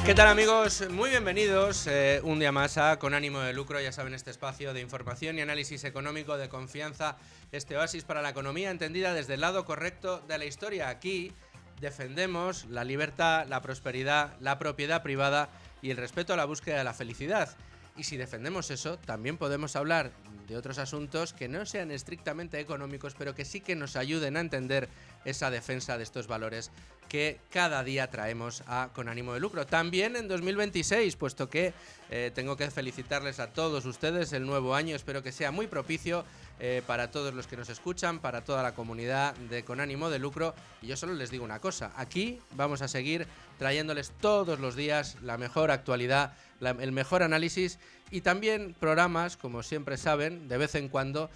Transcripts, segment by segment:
¿Qué tal, amigos? Muy bienvenidos un día más a Con Ánimo de Lucro. Ya saben, este espacio de información y análisis económico de confianza, este oasis para la economía entendida desde el lado correcto de la historia. Aquí defendemos la libertad, la prosperidad, la propiedad privada y el respeto a la búsqueda de la felicidad. Y si defendemos eso, también podemos hablar de otros asuntos que no sean estrictamente económicos, pero que sí que nos ayuden a entender esa defensa de estos valores que cada día traemos a Con Ánimo de Lucro. También en 2026, puesto que tengo que felicitarles a todos ustedes el nuevo año. Espero que sea muy propicio para todos los que nos escuchan, para toda la comunidad de Con Ánimo de Lucro. Y yo solo les digo una cosa, aquí vamos a seguir trayéndoles todos los días la mejor actualidad, el mejor análisis y también programas, como siempre saben, de vez en cuando,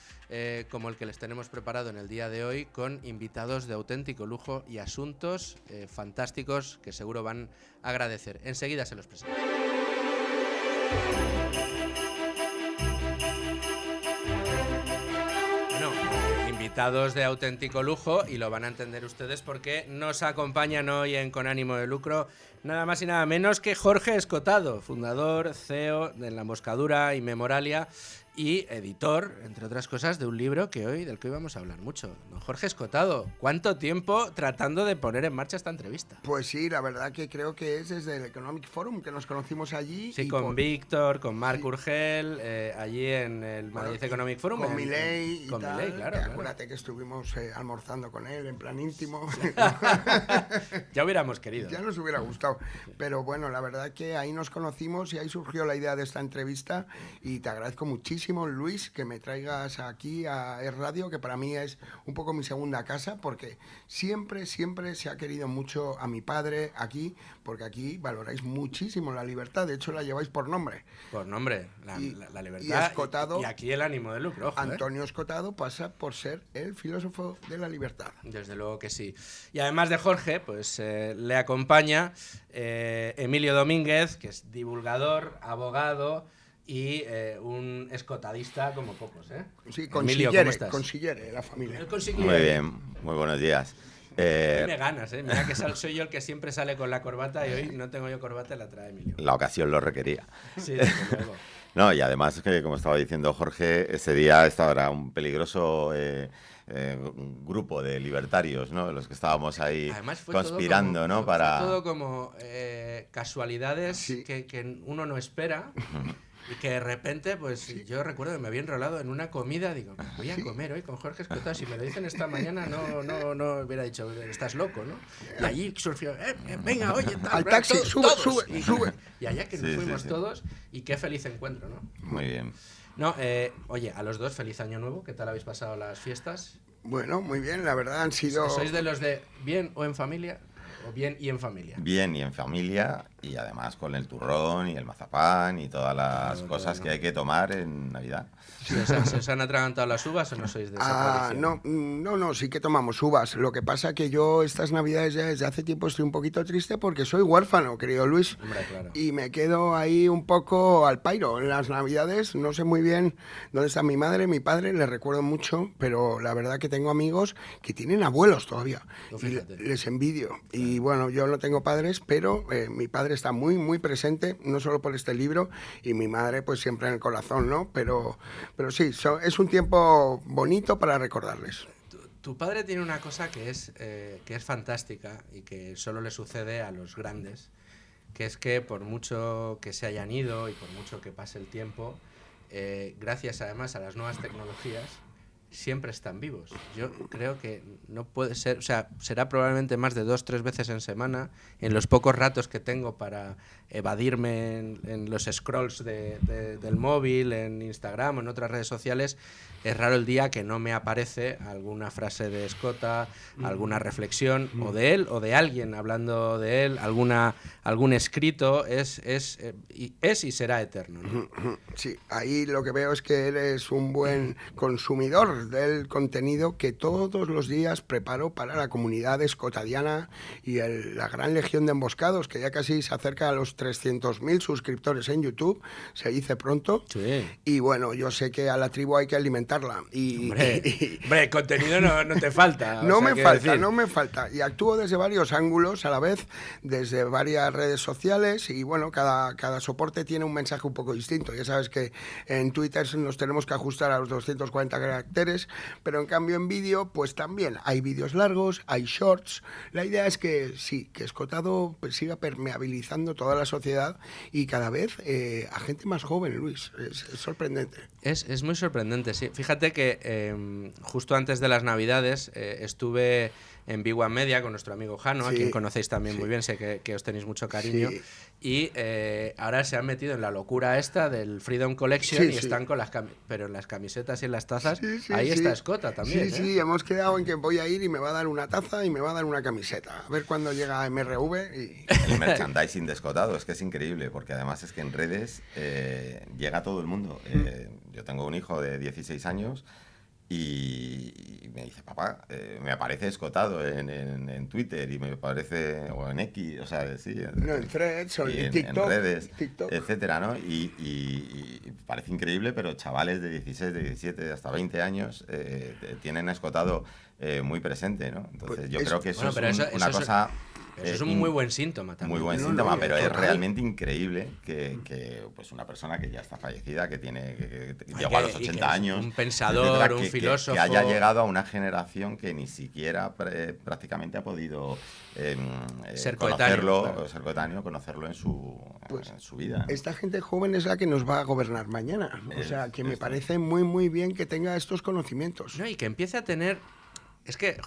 como el que les tenemos preparado en el día de hoy, con invitados de auténtico lujo y asuntos fantásticos que seguro van a agradecer. Enseguida se los presento. Invitados de auténtico lujo, y lo van a entender ustedes porque nos acompañan hoy en Con Ánimo de Lucro nada más y nada menos que Jorge Escotado, fundador, CEO de La Moscadura y Memoralia y editor, entre otras cosas, de un libro del que hoy vamos a hablar mucho. Don Jorge Escotado, ¿cuánto tiempo tratando de poner en marcha esta entrevista? Pues sí, la verdad que creo que es desde el Economic Forum que nos conocimos allí. Sí, con Víctor, con Marc Urgel, allí en el Madrid Economic Forum. Con Milei y con tal. Milei, claro. Acuérdate que estuvimos almorzando con él en plan íntimo. Ya hubiéramos querido. Ya nos hubiera gustado. Pero bueno, la verdad que ahí nos conocimos y ahí surgió la idea de esta entrevista y te agradezco muchísimo, Luis, que me traigas aquí a Es Radio, que para mí es un poco mi segunda casa, porque siempre se ha querido mucho a mi padre aquí, porque aquí valoráis muchísimo la libertad, de hecho la lleváis por nombre. Por nombre, la libertad y Escotado, y aquí el ánimo de lucro. Ojo, Antonio Escotado pasa por ser el filósofo de la libertad. Desde luego que sí. Y además de Jorge, pues le acompaña Emilio Domínguez, que es divulgador, abogado y un escotadista como pocos, ¿eh? Sí, Emilio, ¿cómo estás? consillere, la familia. Muy bien, muy buenos días. Hoy me ganas, ¿eh? Mira que soy yo el que siempre sale con la corbata y hoy no tengo yo corbata y la trae Emilio. La ocasión lo requería. Sí, desde luego. No, y además, que como estaba diciendo Jorge, ese día estaba un peligroso grupo de libertarios, ¿no? Los que estábamos ahí conspirando, todo ¿no? Fue todo como casualidades, sí, que uno no espera. Y que de repente, pues sí, yo recuerdo que me había enrolado en una comida, digo, voy a comer hoy con Jorge Escotado, si me lo dicen esta mañana no hubiera dicho, estás loco, ¿no? Y allí surgió, venga, oye, tal, al taxi, sube. Y allá que nos fuimos todos, y qué feliz encuentro, ¿no? Muy bien. No, oye, a los dos, feliz año nuevo, ¿qué tal habéis pasado las fiestas? Bueno, muy bien, la verdad han sido... ¿Sois de los de bien o en familia? ¿O bien y en familia? Bien y en familia, y además con el turrón y el mazapán y todas las cosas que hay que tomar en Navidad. ¿Se os han atragantado las uvas o no sois de esa tradición? No, sí que tomamos uvas. Lo que pasa que yo estas Navidades ya desde hace tiempo estoy un poquito triste porque soy huérfano, querido Luis. Hombre, claro. Y me quedo ahí un poco al pairo. En las Navidades no sé muy bien dónde está mi madre, mi padre, les recuerdo mucho, pero la verdad que tengo amigos que tienen abuelos todavía. Y les envidio. Claro. Y bueno, yo no tengo padres, pero mi padre está muy, muy presente, no solo por este libro, y mi madre pues siempre en el corazón, ¿no? Pero sí, es un tiempo bonito para recordarles. Tu padre tiene una cosa que es fantástica y que solo le sucede a los grandes, que es que por mucho que se hayan ido y por mucho que pase el tiempo, gracias además a las nuevas tecnologías, siempre están vivos. Yo creo que no puede ser, o sea, será probablemente más de 2-3 veces en semana, en los pocos ratos que tengo para evadirme en los scrolls del móvil, en Instagram o en otras redes sociales. Es raro el día que no me aparece alguna frase de Escota, alguna reflexión, o de él o de alguien hablando de él, algún escrito, es y será eterno, ¿no? Sí, ahí lo que veo es que eres un buen consumidor autor del contenido que todos los días preparo para la comunidad escotadiana y la gran legión de emboscados, que ya casi se acerca a los 300.000 suscriptores en YouTube, se dice pronto. Sí. Y bueno, yo sé que a la tribu hay que alimentarla. Hombre, contenido no te falta. No me falta. Y actúo desde varios ángulos a la vez, desde varias redes sociales, y bueno, cada soporte tiene un mensaje un poco distinto. Ya sabes que en Twitter nos tenemos que ajustar a los 240 caracteres, pero en cambio en vídeo, pues también hay vídeos largos, hay shorts. La idea es que sí, que Escotado pues siga permeabilizando toda la sociedad y cada vez a gente más joven, Luis. Es sorprendente. Es muy sorprendente, sí. Fíjate que justo antes de las Navidades estuve en Big One Media con nuestro amigo Jano, a quien conocéis también muy bien, sé que os tenéis mucho cariño, y ahora se han metido en la locura esta del Freedom Collection y están con pero en las camisetas y en las tazas, ahí está Escota también. Sí, hemos quedado en que voy a ir y me va a dar una taza y me va a dar una camiseta. A ver cuándo llega MRV. El merchandising de Escotado es que es increíble, porque además es que en redes llega a todo el mundo. Yo tengo un hijo de 16 años y me dice, papá, me aparece Escotado en Twitter y me aparece, o en X, o sea, sí, en Threads o en TikTok, en redes, etcétera, ¿no? Y parece increíble, pero chavales de 16, de 17, hasta 20 años tienen a Escotado muy presente, ¿no? Entonces yo creo que eso es una cosa... Eso es un muy buen síntoma también. Muy buen síntoma, pero es realmente increíble que pues una persona que ya está fallecida, que llegó a los 80 años... Un pensador, etcétera, un filósofo... Que haya llegado a una generación que ni siquiera prácticamente ha podido ser conocerlo, coetáneo, ser coetáneo, conocerlo en su vida, ¿no? Esta gente joven es la que nos va a gobernar mañana. O sea, que me parece muy, muy bien que tenga estos conocimientos. No, y que empiece a tener... Es que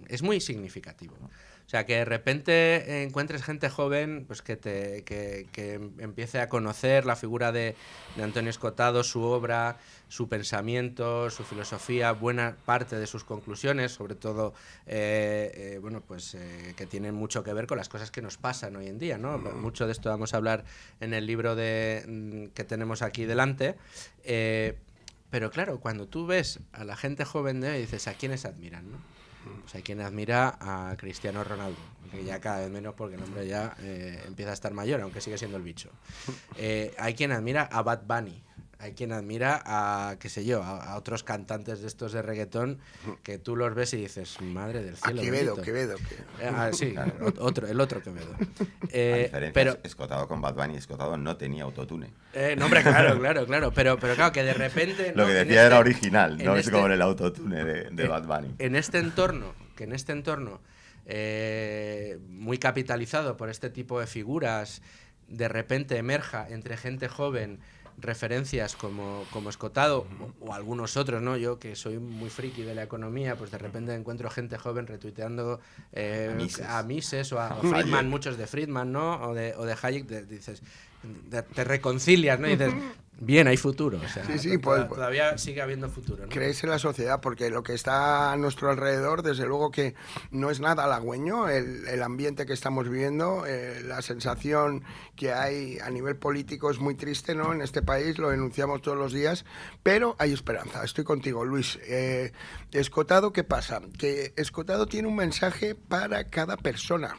es muy significativo. O sea, que de repente encuentres gente joven pues que empiece a conocer la figura de Antonio Escotado, su obra, su pensamiento, su filosofía, buena parte de sus conclusiones, sobre todo que tienen mucho que ver con las cosas que nos pasan hoy en día, ¿no? Mucho de esto vamos a hablar en el libro que tenemos aquí delante. Pero claro, cuando tú ves a la gente joven de hoy, dices, ¿a quiénes admiran, no? Pues hay quien admira a Cristiano Ronaldo, que ya cada vez menos porque el hombre ya empieza a estar mayor, aunque sigue siendo el bicho. Hay quien admira a Bad Bunny, hay quien admira a, qué sé yo, a otros cantantes de estos de reggaetón que tú los ves y dices, madre del cielo. Quevedo. Sí, claro. el otro Quevedo. Pero Escotado con Bad Bunny, Escotado no tenía autotune. No, hombre, claro. Pero claro, que de repente... Lo que decía era original, no es como en el autotune de Bad Bunny. En este entorno, muy capitalizado por este tipo de figuras, de repente emerja entre gente joven referencias como Escotado o algunos otros, ¿no? Yo que soy muy friki de la economía, pues de repente encuentro gente joven retuiteando a Mises o a Friedman, muchos de Friedman, ¿no? O de Hayek, dices, te reconcilias, ¿no? Y dices, bien, hay futuro. O sea, todavía sigue habiendo futuro, ¿no? Crees en la sociedad, porque lo que está a nuestro alrededor, desde luego que no es nada halagüeño, el ambiente que estamos viviendo, la sensación que hay a nivel político es muy triste, ¿no? En este país lo denunciamos todos los días, pero hay esperanza. Estoy contigo, Luis. Escotado, ¿qué pasa? Que Escotado tiene un mensaje para cada persona,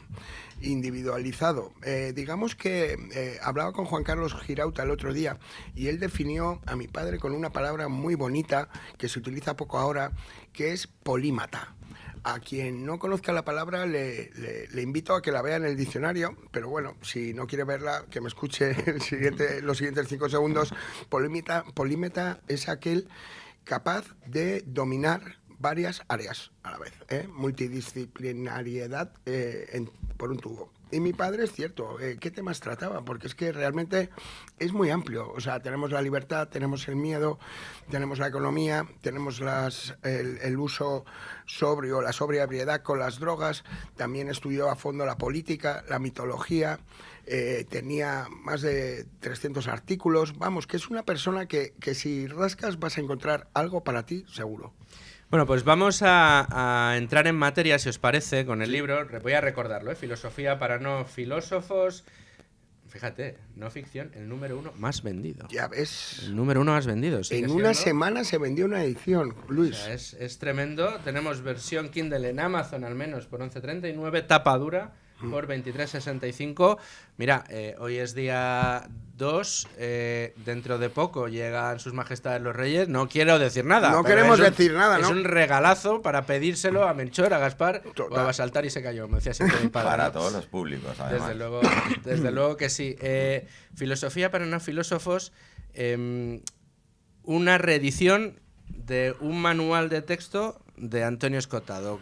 individualizado. Digamos que hablaba con Juan Carlos Girauta el otro día y él definió a mi padre con una palabra muy bonita que se utiliza poco ahora, que es polímata. A quien no conozca la palabra le invito a que la vea en el diccionario, pero bueno, si no quiere verla, que me escuche los siguientes 5 segundos. Polímata es aquel capaz de dominar varias áreas a la vez, multidisciplinariedad por un tubo. Y mi padre, es cierto, ¿qué temas trataba? Porque es que realmente es muy amplio. O sea, tenemos la libertad, tenemos el miedo, tenemos la economía, tenemos el uso sobrio, la sobriedad con las drogas. También estudió a fondo la política, la mitología. Tenía más de 300 artículos. Vamos, que es una persona que si rascas vas a encontrar algo para ti, seguro. Bueno, pues vamos a entrar en materia, si os parece, con el libro. Voy a recordarlo, Filosofía para no filósofos. Fíjate, no ficción, el número 1 más vendido. Ya ves. El número 1 más vendido. Sigue En una siendo... semana se vendió una edición, Luis. O sea, es tremendo. Tenemos versión Kindle en Amazon al menos por 11,39, tapa dura por 23,65. Mira, hoy es día 2, dentro de poco llegan sus majestades los reyes. No quiero decir nada. No queremos decir nada, ¿no? Es un regalazo para pedírselo a Melchor, a Gaspar Total. o a Basaltar y se cayó, me decía siempre mi padre. Para ¿no? todos los públicos, además. Desde luego que sí. Filosofía para no filósofos, una reedición de un manual de texto de Antonio Escotado.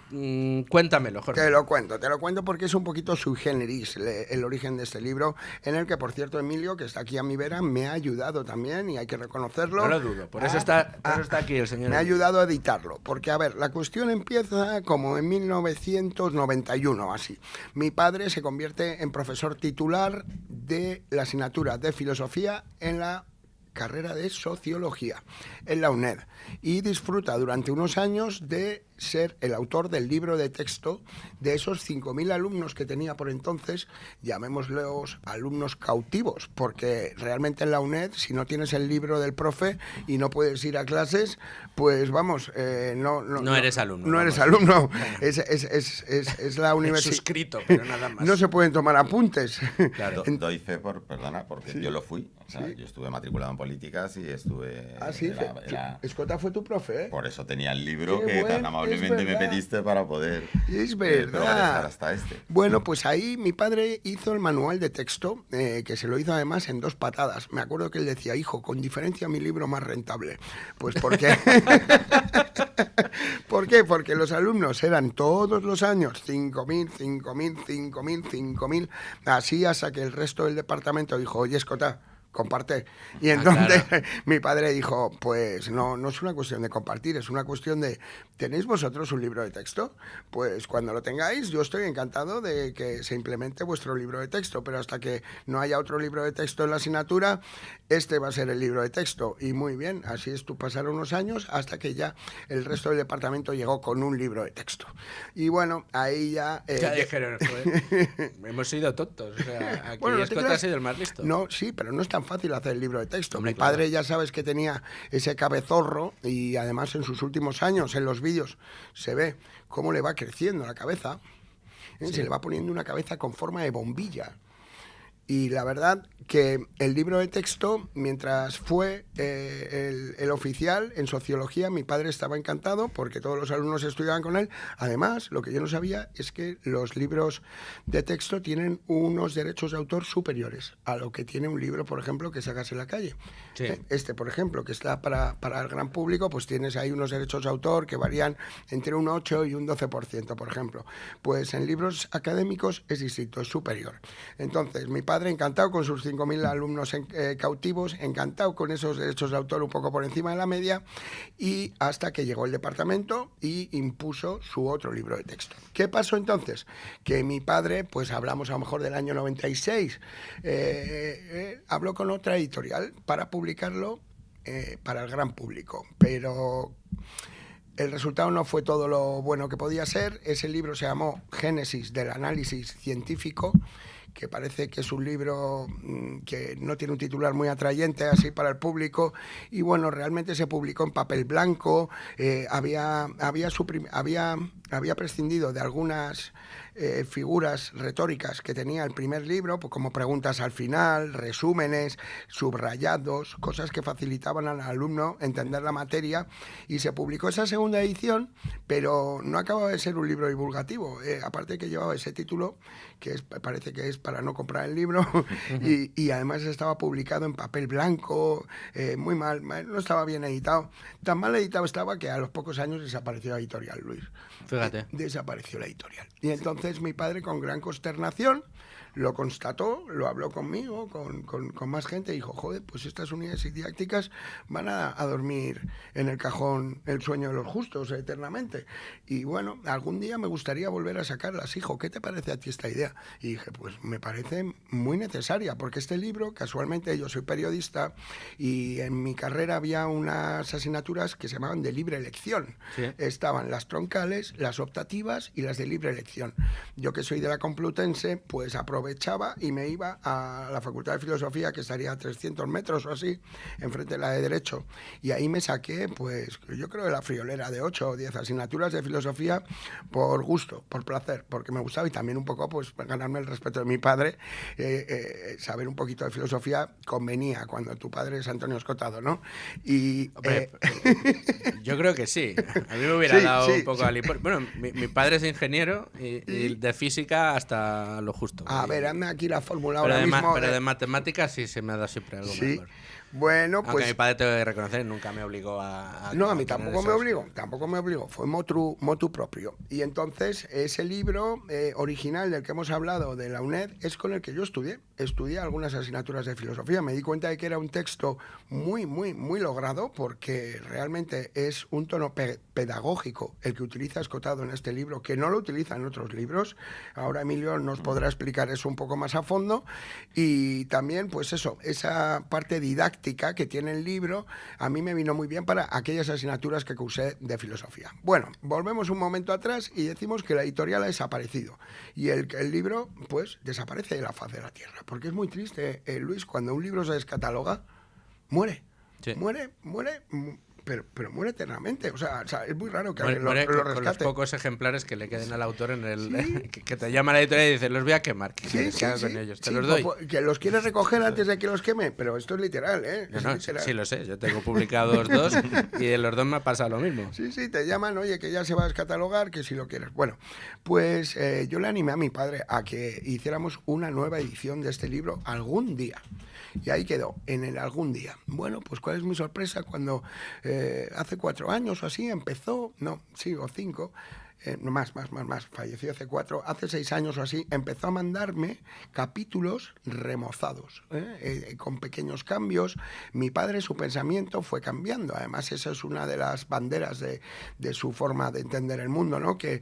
Cuéntamelo, Jorge. Te lo cuento porque es un poquito sui generis el origen de este libro, en el que, por cierto, Emilio, que está aquí a mi vera, me ha ayudado también, y hay que reconocerlo. No lo dudo, por eso está aquí el señor. Me ha ayudado a editarlo, porque, a ver, la cuestión empieza como en 1991, así. Mi padre se convierte en profesor titular de la asignatura de filosofía en la carrera de sociología en la UNED, y disfruta durante unos años de ser el autor del libro de texto de esos 5.000 alumnos que tenía por entonces, llamémoslos alumnos cautivos, porque realmente en la UNED, si no tienes el libro del profe y no puedes ir a clases, pues vamos, no eres alumno. No eres alumno, es la universidad. Suscrito, pero nada más. No se pueden tomar apuntes. Claro. Doy fe porque Sí. yo lo fui. O sea, Sí. yo estuve matriculado en políticas y estuve... Ah, sí, Escota fue tu profe, ¿eh? Por eso tenía el libro Qué que bueno, tan amablemente es me verdad. pediste para poder Es progresar verdad. hasta este. Bueno, pues ahí mi padre hizo el manual de texto, que se lo hizo además en 2 patadas. Me acuerdo que él decía, hijo, con diferencia mi libro más rentable. Pues porque... ¿Por qué? Porque los alumnos eran todos los años 5.000, 5.000, 5.000, 5.000, así hasta que el resto del departamento dijo, oye, Escota, comparte. Y entonces claro. mi padre dijo, pues no es una cuestión de compartir, es una cuestión de, ¿tenéis vosotros un libro de texto? Pues cuando lo tengáis, yo estoy encantado de que se implemente vuestro libro de texto, pero hasta que no haya otro libro de texto en la asignatura, este va a ser el libro de texto. Y muy bien, así es, pasaron unos años hasta que ya el resto del departamento llegó con un libro de texto. Y bueno, ahí ya... Ya dijeron, joder, hemos sido tontos. O sea, aquí Bueno, no te Escota ha creas. sido el más listo. No, sí, pero no es tan fácil hacer el libro de texto. Hombre, Mi padre claro. ya sabes que tenía ese cabezorro, y además en sus últimos años, en los vídeos, se ve cómo le va creciendo la cabeza. Sí. Se le va poniendo una cabeza con forma de bombilla. Y la verdad que el libro de texto, mientras fue el oficial en sociología, mi padre estaba encantado porque todos los alumnos estudiaban con él. Además, lo que yo no sabía es que los libros de texto tienen unos derechos de autor superiores a lo que tiene un libro, por ejemplo, que sacas en la calle. Sí. Este, por ejemplo, que está para el gran público, pues tienes ahí unos derechos de autor que varían entre un 8 y un 12%, por ejemplo. Pues en libros académicos es distinto, es superior. Entonces, mi padre encantado con sus 5.000 alumnos cautivos, encantado con esos derechos de autor un poco por encima de la media, y hasta que llegó el departamento y impuso su otro libro de texto. ¿Qué pasó entonces? Que mi padre, pues hablamos a lo mejor del año 96, habló con otra editorial para publicarlo para el gran público, pero el resultado no fue todo lo bueno que podía ser. Ese libro se llamó Génesis del análisis científico, que parece que es un libro que no tiene un titular muy atrayente así para el público, y bueno, realmente se publicó en papel blanco, había prescindido de algunas figuras retóricas que tenía el primer libro, pues como preguntas al final, resúmenes, subrayados, cosas que facilitaban al alumno entender la materia, y se publicó esa segunda edición, pero no acababa de ser un libro divulgativo, aparte que llevaba ese título, que parece que es para no comprar el libro, y además estaba publicado en papel blanco, muy mal, no estaba bien editado. Tan mal editado estaba que a los pocos años desapareció la editorial, Luis. Fíjate. Desapareció la editorial. Y entonces mi padre, con gran consternación, lo constató, lo habló conmigo, con más gente, y dijo, joder, pues estas unidades didácticas van a dormir en el cajón el sueño de los justos eternamente. Y bueno, algún día me gustaría volver a sacarlas, hijo, ¿qué te parece a ti esta idea? Y dije, pues me parece muy necesaria, porque este libro, casualmente yo soy periodista, y en mi carrera había unas asignaturas que se llamaban de libre elección. Sí. Estaban las troncales, las optativas y las de libre elección. Yo, que soy de la Complutense, pues aproveché aprovechaba y me iba a la Facultad de Filosofía, que estaría a 300 metros o así, enfrente de la de Derecho. Y ahí me saqué, pues, yo creo que la friolera de 8 o 10 asignaturas de filosofía por gusto, por placer, porque me gustaba y también un poco, pues, ganarme el respeto de mi padre. Saber un poquito de filosofía convenía cuando tu padre es Antonio Escotado, ¿no? Y... Hombre, yo creo que sí. A mí me hubiera dado un poco bueno, mi padre es ingeniero y de física hasta lo justo. A ver, anda aquí la fórmula pero ahora mismo. Pero de matemáticas sí se me ha dado siempre algo mejor. Bueno, aunque pues... mi padre, tengo que reconocer, nunca me obligó a no, a mí tampoco me obligó, fue motu propio. Y entonces, ese libro original del que hemos hablado, de la UNED, es con el que yo estudié algunas asignaturas de filosofía. Me di cuenta de que era un texto muy, muy, muy logrado, porque realmente es un tono pedagógico el que utiliza Escotado en este libro, que no lo utiliza en otros libros. Ahora Emilio nos podrá explicar eso un poco más a fondo. Y también, pues eso, esa parte didáctica que tiene el libro, a mí me vino muy bien para aquellas asignaturas que cursé de filosofía. Bueno, volvemos un momento atrás y decimos que la editorial ha desaparecido y el libro, pues, desaparece de la faz de la tierra, porque es muy triste, Luis, cuando un libro se descataloga, muere, sí. muere, pero muere eternamente. O sea, es muy raro que alguien lo rescate. Con los pocos ejemplares que le queden al autor en el que te llama la editorial y dice, los voy a quemar, que con ellos, te los doy. Que los quieres recoger antes de que los queme, pero esto es literal, ¿eh? No, literal. Sí, lo sé, yo tengo publicados 2 y de los 2 me ha pasado lo mismo. Sí, te llaman, oye, que ya se va a descatalogar, que si lo quieres. Bueno, pues yo le animé a mi padre a que hiciéramos una nueva edición de este libro algún día. Y ahí quedó, en el algún día. Bueno, pues cuál es mi sorpresa cuando hace 4 años o así empezó, no, sí, o 5, más, falleció hace 6 años o así, empezó a mandarme capítulos remozados, con pequeños cambios. Mi padre, su pensamiento fue cambiando, además esa es una de las banderas de su forma de entender el mundo, ¿no? Que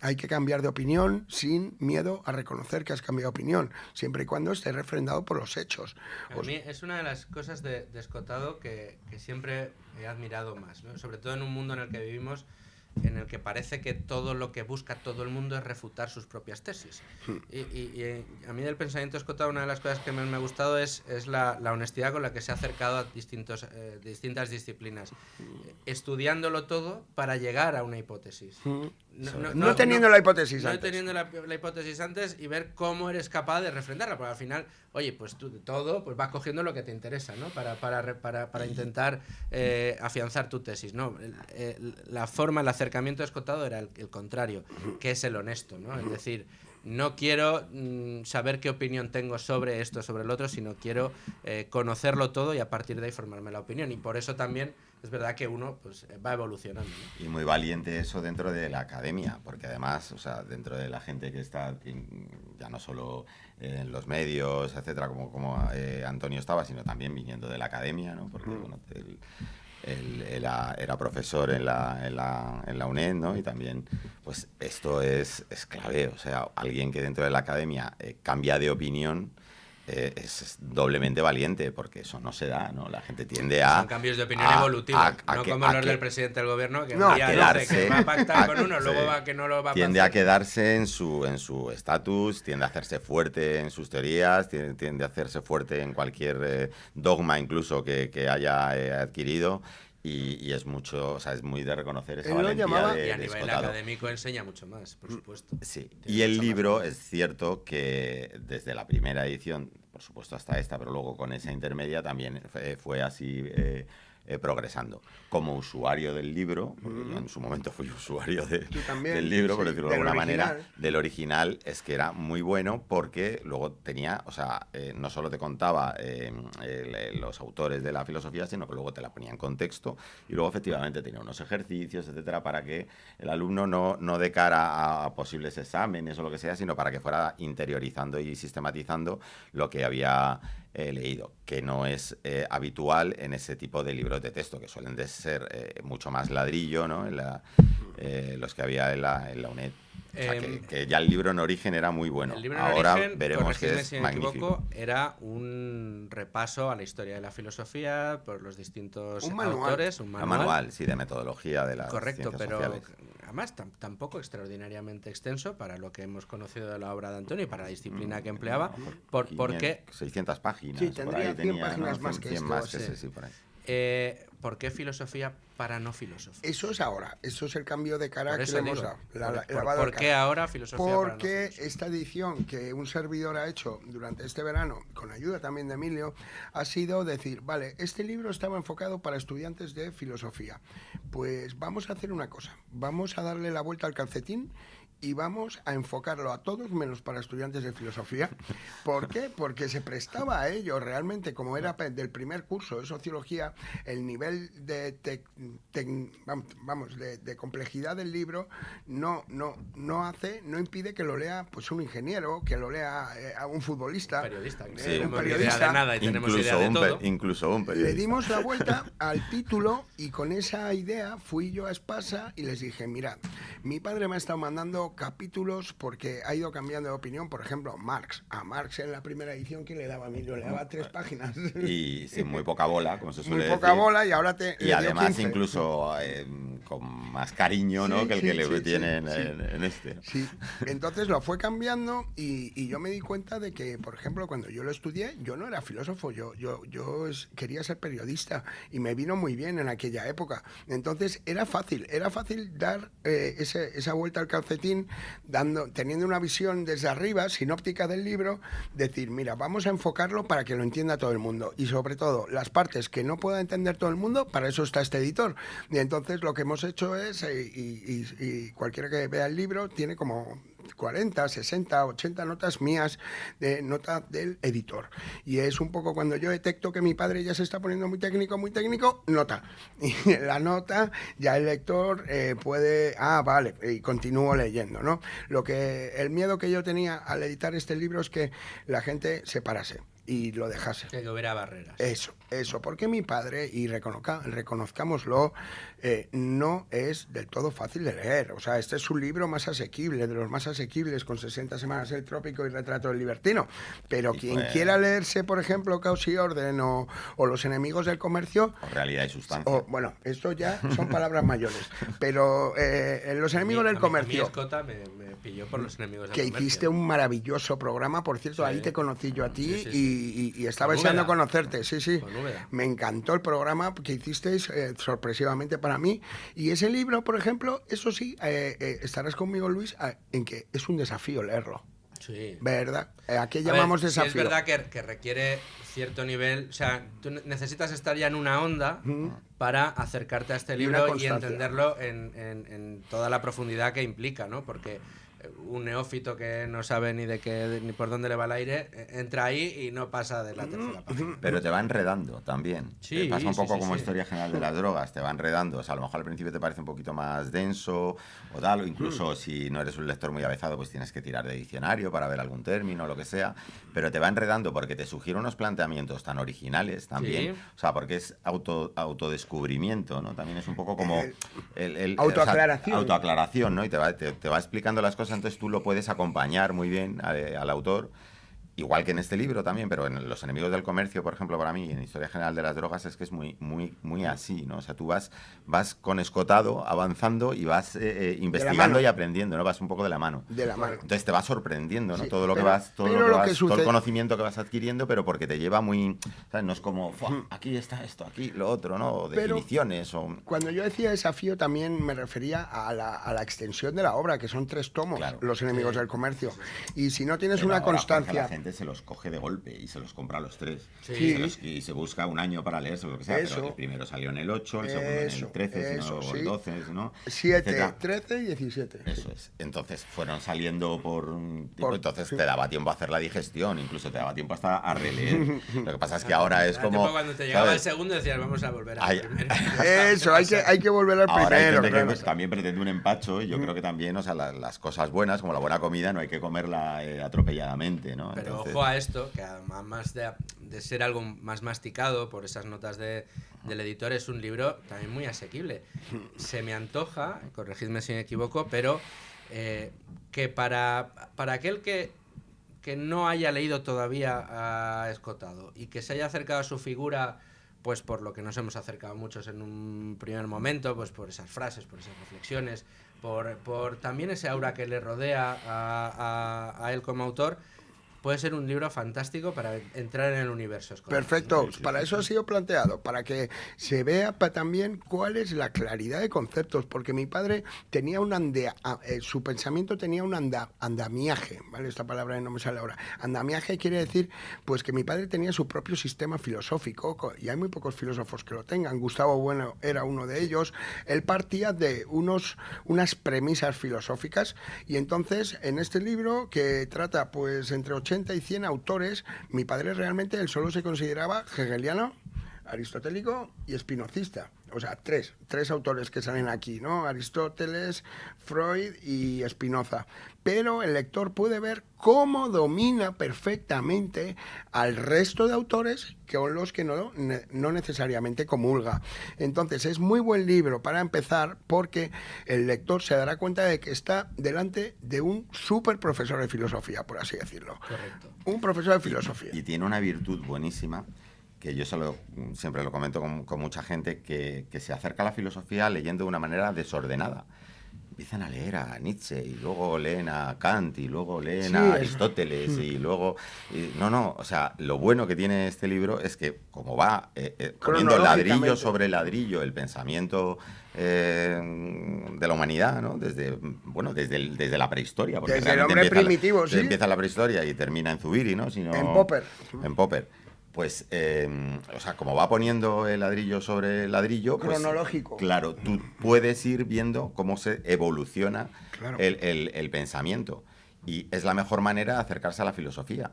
hay que cambiar de opinión sin miedo a reconocer que has cambiado de opinión, siempre y cuando esté refrendado por los hechos. A mí es una de las cosas de Escotado que siempre he admirado más, ¿no? Sobre todo en un mundo en el que vivimos, en el que parece que todo lo que busca todo el mundo es refutar sus propias tesis. Y a mí del pensamiento Escotado, una de las cosas que más me ha gustado es la honestidad con la que se ha acercado a distintas disciplinas, estudiándolo todo para llegar a una hipótesis. No teniendo la hipótesis antes. No teniendo la hipótesis antes y ver cómo eres capaz de refrendarla, porque al final, oye, pues tú de todo pues vas cogiendo lo que te interesa, ¿no? Para intentar afianzar tu tesis, ¿no? La forma, el acercamiento de Escotado era el contrario, que es el honesto, ¿no? Es decir, no quiero saber qué opinión tengo sobre esto, sobre el otro, sino quiero conocerlo todo y a partir de ahí formarme la opinión. Y por eso también es verdad que uno pues va evolucionando, ¿no? Y muy valiente eso dentro de la academia, porque además, o sea, dentro de la gente que está ya no solo en los medios, etcétera, como Antonio estaba, sino también viniendo de la academia, ¿no? Porque bueno, él era profesor en la UNED, ¿no? Y también, pues esto es clave, o sea, alguien que dentro de la academia cambia de opinión es doblemente valiente, porque eso no se da, ¿no? La gente tiende a... Son cambios de opinión evolutivos, no como los del presidente del gobierno, que un día dice que va a pactar con uno, luego va que no lo va a tiende a quedarse en su estatus, tiende a hacerse fuerte en sus teorías, tiende a hacerse fuerte en cualquier dogma incluso que haya adquirido. Y es mucho, o sea, es muy de reconocer esa valentía y a nivel académico enseña mucho más, por supuesto. Sí, y el libro es cierto que desde la primera edición, por supuesto hasta esta, pero luego con esa intermedia también fue así progresando. Como usuario del libro, porque yo en su momento fui usuario del libro, por decirlo de alguna manera, del original, es que era muy bueno porque luego tenía, o sea, no solo te contaba los autores de la filosofía, sino que luego te la ponía en contexto y luego efectivamente tenía unos ejercicios, etcétera, para que el alumno no de cara a posibles exámenes o lo que sea, sino para que fuera interiorizando y sistematizando lo que había leído, que no es habitual en ese tipo de libros de texto, que suelen de ser mucho más ladrillo, ¿no? Los que había en la UNED. O sea, que ya el libro en origen era muy bueno. Ahora origen, veremos que es magnífico. Era un repaso a la historia de la filosofía por los distintos autores. Un manual, sí, de metodología de las ciencias sociales. A además tampoco extraordinariamente extenso para lo que hemos conocido de la obra de Antonio y para la disciplina que empleaba. ¿Por qué? 600 páginas. Sí, tendría 100 páginas más que 100 esto. más que ese, sí, por ahí. ¿Por qué filosofía para no filósofos? Eso es ahora, eso es el cambio de cara que le hemos dado. ¿Por qué ahora filosofía para no Porque filósofos? esta edición que un servidor ha hecho durante este verano, con ayuda también de Emilio, ha sido decir, vale, este libro estaba enfocado para estudiantes de filosofía. Pues vamos a hacer una cosa, vamos a darle la vuelta al calcetín y vamos a enfocarlo a todos menos para estudiantes de filosofía. ¿Por qué? Porque se prestaba a ello realmente, como era del primer curso de sociología, el nivel de complejidad del libro no impide que lo lea pues un ingeniero, que lo lea a un futbolista, Un periodista. Que Sí, no un tenemos periodista. idea de nada y tenemos idea de todo. Incluso un periodista. Le dimos la vuelta al título y con esa idea fui yo a Espasa y les dije, mirad, mi padre me ha estado mandando capítulos porque ha ido cambiando de opinión. Por ejemplo, Marx. A Marx en la primera edición, ¿qué le daba a mí? Yo le daba 3 páginas. Y sin muy poca bola, como se suele Muy decir. poca bola y ahora te... Y le dio además 15. incluso con más cariño, ¿no? Sí, que el sí, que le sí, tienen sí. en este. Sí, entonces lo fue cambiando y yo me di cuenta de que, por ejemplo, cuando yo lo estudié, yo no era filósofo, yo quería ser periodista y me vino muy bien en aquella época. Entonces era fácil dar esa vuelta al calcetín, teniendo una visión desde arriba, sinóptica del libro, decir, mira, vamos a enfocarlo para que lo entienda todo el mundo y sobre todo las partes que no pueda entender todo el mundo, para eso está este editor. Y entonces lo que hemos hecho es, y cualquiera que vea el libro tiene como 40, 60, 80 notas mías, de nota del editor. Y es un poco cuando yo detecto que mi padre ya se está poniendo muy técnico, nota. Y la nota ya el lector puede, vale, y continúo leyendo, ¿no? El miedo que yo tenía al editar este libro es que la gente se parase y lo dejase. Que hubiera barreras. Eso, porque mi padre, y reconozcámoslo, no es del todo fácil de leer. O sea, este es su libro más asequible, de los más asequibles, con 60 semanas el trópico y retrato del libertino. Pero quien quiera leerse, por ejemplo, Caos y Orden o Los enemigos del comercio... O Realidad y Sustancia. Bueno, esto ya son palabras mayores. Pero Los enemigos del comercio... A mí Escota me pilló por Los enemigos del que comercio. hiciste un maravilloso programa, por cierto, Sí. ahí te conocí yo a ti Sí. y estaba Con deseando Úbeda. conocerte, sí. Con Úbeda. Me encantó el programa que hicisteis sorpresivamente para mí. Y ese libro, por ejemplo, eso sí, estarás conmigo, Luis, en que es un desafío leerlo. Sí. ¿Verdad? ¿A qué A llamamos ver, sí desafío? es verdad que requiere cierto nivel, o sea, tú necesitas estar ya en una onda para acercarte a este Y una libro y constancia. entenderlo en toda la profundidad que implica, ¿no? Porque un neófito que no sabe ni por dónde le va el aire entra ahí y no pasa de la tercera página. Pero te va enredando también. Sí, Te pasa un sí, poco sí, como sí. Historia General de las Drogas, te va enredando. O sea, a lo mejor al principio te parece un poquito más denso o tal, o incluso si no eres un lector muy avezado, pues tienes que tirar de diccionario para ver algún término o lo que sea. Pero te va enredando porque te sugiere unos planteamientos tan originales también. Sí. O sea, porque es autodescubrimiento, ¿no? También es un poco como... Autoaclaración. Autoaclaración, ¿no? Y te va explicando las cosas, entonces tú lo puedes acompañar muy bien al autor. Igual que en este libro también, pero en Los enemigos del comercio, por ejemplo, para mí, en Historia General de las Drogas, es que es muy así, ¿no? O sea, tú vas con escotado, avanzando y vas investigando y aprendiendo, ¿no? Vas un poco de la mano. De la mano. Entonces te va sorprendiendo, ¿no? Sí, Todo lo que pero- vas, todo pero lo que lo vas, que todo el sucede- conocimiento que vas adquiriendo, pero porque te lleva muy, ¿sabes? No es como, "Fua, aquí está esto, aquí lo otro", ¿no? O Pero- definiciones o... Cuando yo decía desafío también me refería a la extensión de la obra, que son 3 tomos, Claro. Los enemigos del comercio. Y si no tienes Pero una ahora, Jorge, constancia... la gente se los coge de golpe y se los compra a los 3. Sí. Y se busca un año para leerse, lo que sea. Eso. Pero el primero salió en el 8, el segundo en Eso, el 13, eso, o sí. el 12, ¿no? 7, Etcétera. 13 y 17. Eso es. Entonces fueron saliendo por un tiempo, Por- entonces sí. te daba tiempo a hacer la digestión, incluso te daba tiempo hasta a releer. Lo que pasa es que ahora es Era como... tipo cuando te llegaba ¿sabes? el segundo decías, vamos a volver al Ay. primero. Eso, hay que volver al Ahora hay primero. gente que claro. también pretende un empacho y yo creo que también, o sea, las cosas buenas, como la buena comida, no hay que comerla atropelladamente, ¿no? Pero Entonces- ojo a esto, que además de ser algo más masticado por esas notas del editor, es un libro también muy asequible. Se me antoja, corregidme si me equivoco, pero que para aquel que no haya leído todavía a Escotado y que se haya acercado a su figura pues por lo que nos hemos acercado muchos en un primer momento, pues por esas frases, por esas reflexiones, por también ese aura que le rodea a él como autor. Puede ser un libro fantástico para entrar en el universo escolar. Perfecto, para eso ha sido planteado, para que se vea también cuál es la claridad de conceptos, porque mi padre tenía su pensamiento tenía un andamiaje, ¿vale? Esta palabra no me sale ahora. Andamiaje quiere decir pues que mi padre tenía su propio sistema filosófico, y hay muy pocos filósofos que lo tengan. Gustavo Bueno era uno de ellos. Él partía de unas premisas filosóficas, y entonces en este libro, que trata pues entre 80 y 100 autores, mi padre realmente él solo se consideraba hegeliano, aristotélico y espinocista. O sea, tres autores que salen aquí, ¿no? Aristóteles, Freud y Spinoza. Pero el lector puede ver cómo domina perfectamente al resto de autores con los que no necesariamente comulga. Entonces, es muy buen libro para empezar, porque el lector se dará cuenta de que está delante de un súper profesor de filosofía, por así decirlo. Correcto. Un profesor de filosofía. Y tiene una virtud buenísima, que yo siempre lo comento con mucha gente, que se acerca a la filosofía leyendo de una manera desordenada. Empiezan a leer a Nietzsche, y luego leen a Kant, y luego leen a Aristóteles, y luego... o sea, lo bueno que tiene este libro es que, como va poniendo ladrillo sobre ladrillo el pensamiento de la humanidad, ¿no? Desde la prehistoria. Porque desde el hombre primitivo, sí. Empieza la prehistoria y termina en Zubiri, ¿no? En Popper. En Popper. Pues, o sea, como va poniendo el ladrillo sobre el ladrillo... Cronológico. Pues, claro, tú puedes ir viendo cómo se evoluciona el pensamiento. Y es la mejor manera de acercarse a la filosofía,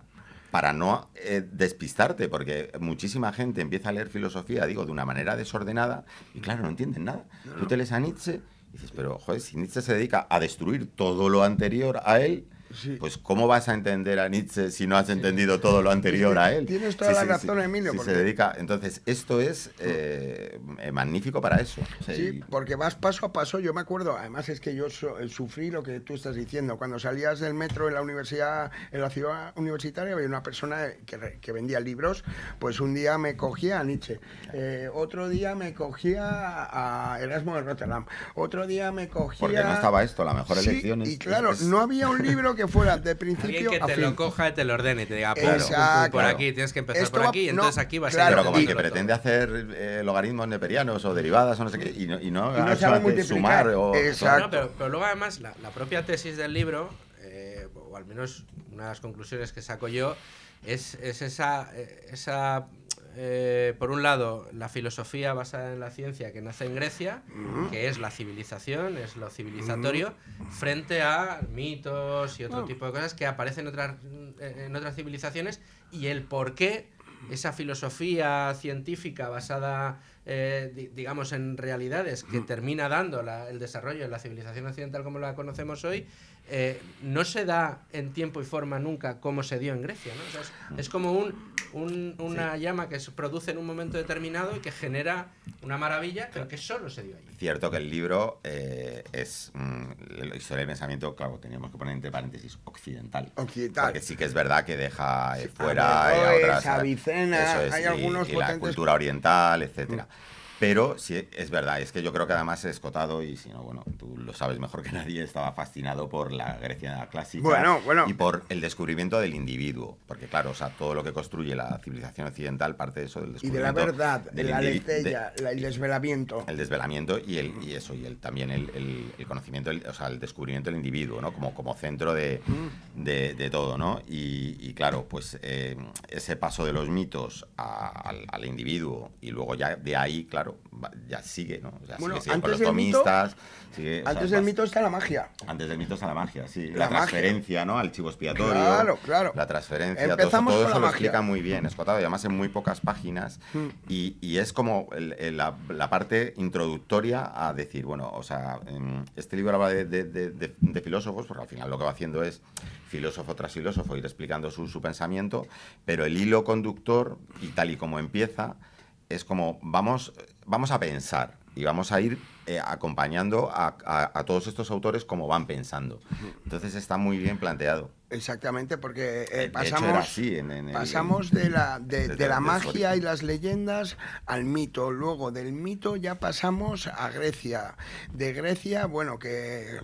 para no despistarte, porque muchísima gente empieza a leer filosofía, de una manera desordenada, y claro, no entienden nada. Tú te lees a Nietzsche y dices, pero, joder, si Nietzsche se dedica a destruir todo lo anterior a él... Sí. Pues ¿cómo vas a entender a Nietzsche si no has entendido todo lo anterior a él? Tienes toda la razón, Emilio. Se dedica. Entonces, esto es magnífico para eso. Sí, porque vas paso a paso. Yo me acuerdo, además es que yo sufrí lo que tú estás diciendo. Cuando salías del metro en la universidad, en la ciudad universitaria, había una persona que vendía libros. Pues un día me cogía a Nietzsche, otro día me cogía a Erasmo de Rotterdam, otro día me cogía... Porque no estaba esto, la mejor elección. Y claro, no había un libro que fuera de principio alguien que a te fin. Lo coja y te lo ordene y te diga, por aquí, tienes que empezar por aquí, y entonces aquí vas a ir. Pero como el que pretende hacer logaritmos neperianos o derivadas o no sé qué, y no sabe multiplicar. Sumar. Exacto. Pero luego además la propia tesis del libro, o al menos una de las conclusiones que saco yo, es esa por un lado, la filosofía basada en la ciencia que nace en Grecia, que es la civilización, es lo civilizatorio, frente a mitos y otro tipo de cosas que aparecen en otras civilizaciones, y el por qué esa filosofía científica basada, digamos, en realidades que termina dando el desarrollo de la civilización occidental como la conocemos hoy, no se da en tiempo y forma nunca como se dio en Grecia, ¿no? O sea, es como una llama que se produce en un momento determinado y que genera una maravilla, pero que solo se dio allí. Cierto que el libro es la historia del pensamiento, claro, teníamos que poner entre paréntesis occidental. Porque sí que es verdad que deja fuera a otras... Avicena, hay algunos y la cultura oriental, etcétera. Pero sí, es verdad, es que yo creo que además Escotado, y si no, bueno, tú lo sabes mejor que nadie, estaba fascinado por la Grecia clásica y por el descubrimiento del individuo. Porque claro, o sea, todo lo que construye la civilización occidental parte de eso, del descubrimiento. Y de la verdad, de la aletheia, el desvelamiento. El desvelamiento también el conocimiento, o sea, el descubrimiento del individuo, ¿no? Como centro de todo, ¿no? Y claro, pues ese paso de los mitos al individuo, y luego ya de ahí, claro, ya sigue, ¿no? O sea, sigue con los tomistas. Antes del mito está la magia. Antes del mito está la magia, sí. La transferencia, ¿no? Al chivo expiatorio. Claro. La transferencia. Empezamos todo con eso la lo explica muy bien, Escotado, y además en muy pocas páginas. Y es como la parte introductoria a decir, bueno, o sea, este libro habla de filósofos, porque al final lo que va haciendo es filósofo tras filósofo ir explicando su pensamiento, pero el hilo conductor, y tal y como empieza, es como vamos a pensar y vamos a ir acompañando a todos estos autores como van pensando. Entonces está muy bien planteado. Exactamente, porque hecho, era así pasamos de la magia y las leyendas al mito. Luego del mito ya pasamos a Grecia. De Grecia, bueno, que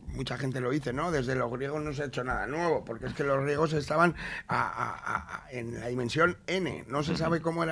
mucha gente lo dice, ¿no? Desde los griegos no se ha hecho nada nuevo, porque es que los griegos estaban en la dimensión n. No se sabe cómo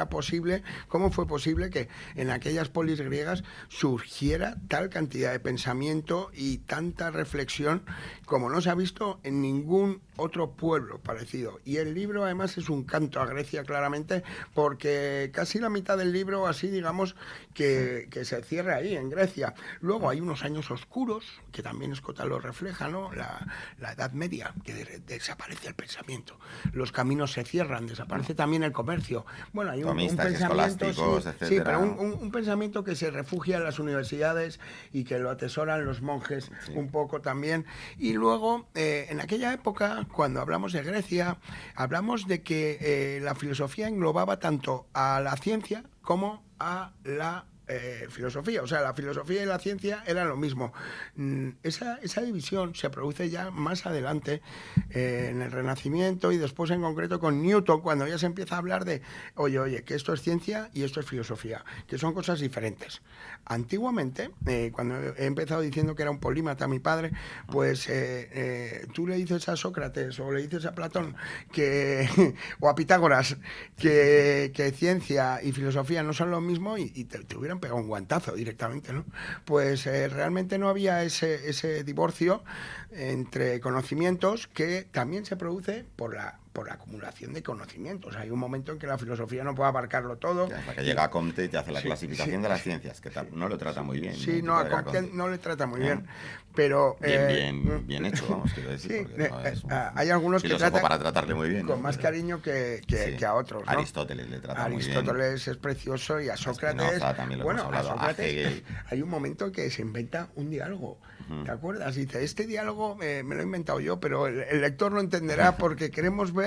fue posible que en aquellas polis griegas surgiera tal cantidad de pensamiento y tanta reflexión como no se ha visto en ningún otro pueblo parecido. Y el libro además es un canto a Grecia claramente, porque casi la mitad del libro así digamos que se cierra ahí en Grecia. Luego hay unos años oscuros que también Escota lo refleja, ¿no? La Edad Media, que desaparece el pensamiento, los caminos se cierran, desaparece también el comercio. Bueno, hay un pensamiento, sí, pero un pensamiento que se refugia en las universidades y que lo atesoran los monjes un poco también. Y luego en aquella época, cuando hablamos de Grecia, hablamos de que la filosofía englobaba tanto a la ciencia como a la filosofía. O sea, la filosofía y la ciencia eran lo mismo. Esa división se produce ya más adelante en el Renacimiento y después en concreto con Newton, cuando ya se empieza a hablar de, oye, que esto es ciencia y esto es filosofía, que son cosas diferentes. Antiguamente, cuando he empezado diciendo que era un polímata mi padre, pues tú le dices a Sócrates o le dices a Platón o a Pitágoras que ciencia y filosofía no son lo mismo y te hubieran pegado un guantazo directamente, ¿no? Pues realmente no había ese divorcio entre conocimientos que también se produce por la acumulación de conocimientos. Hay un momento en que la filosofía no puede abarcarlo todo. Hasta que llega a Comte y te hace la clasificación de las ciencias, que no lo trata muy bien. Sí, no, a Comte no le trata muy bien. Pero bien hecho, vamos, quiero decir. Sí, hay algunos que tratan para tratarle muy bien, con ¿no? más cariño que a otros, ¿no? Aristóteles le trata muy bien. Aristóteles es precioso y a Sócrates... a Sócrates hay un momento que se inventa un diálogo. ¿Te acuerdas? Dice, este diálogo me lo he inventado yo, pero el lector no entenderá porque queremos ver...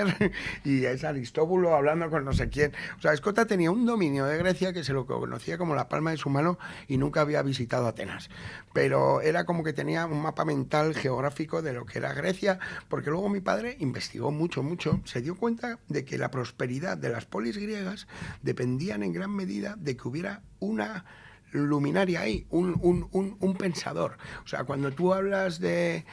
Y es Aristóbulo hablando con no sé quién. O sea, Escota tenía un dominio de Grecia que se lo conocía como la palma de su mano y nunca había visitado Atenas. Pero era como que tenía un mapa mental geográfico de lo que era Grecia, porque luego mi padre investigó mucho, se dio cuenta de que la prosperidad de las polis griegas dependían en gran medida de que hubiera una luminaria ahí, un pensador. O sea, cuando tú hablas de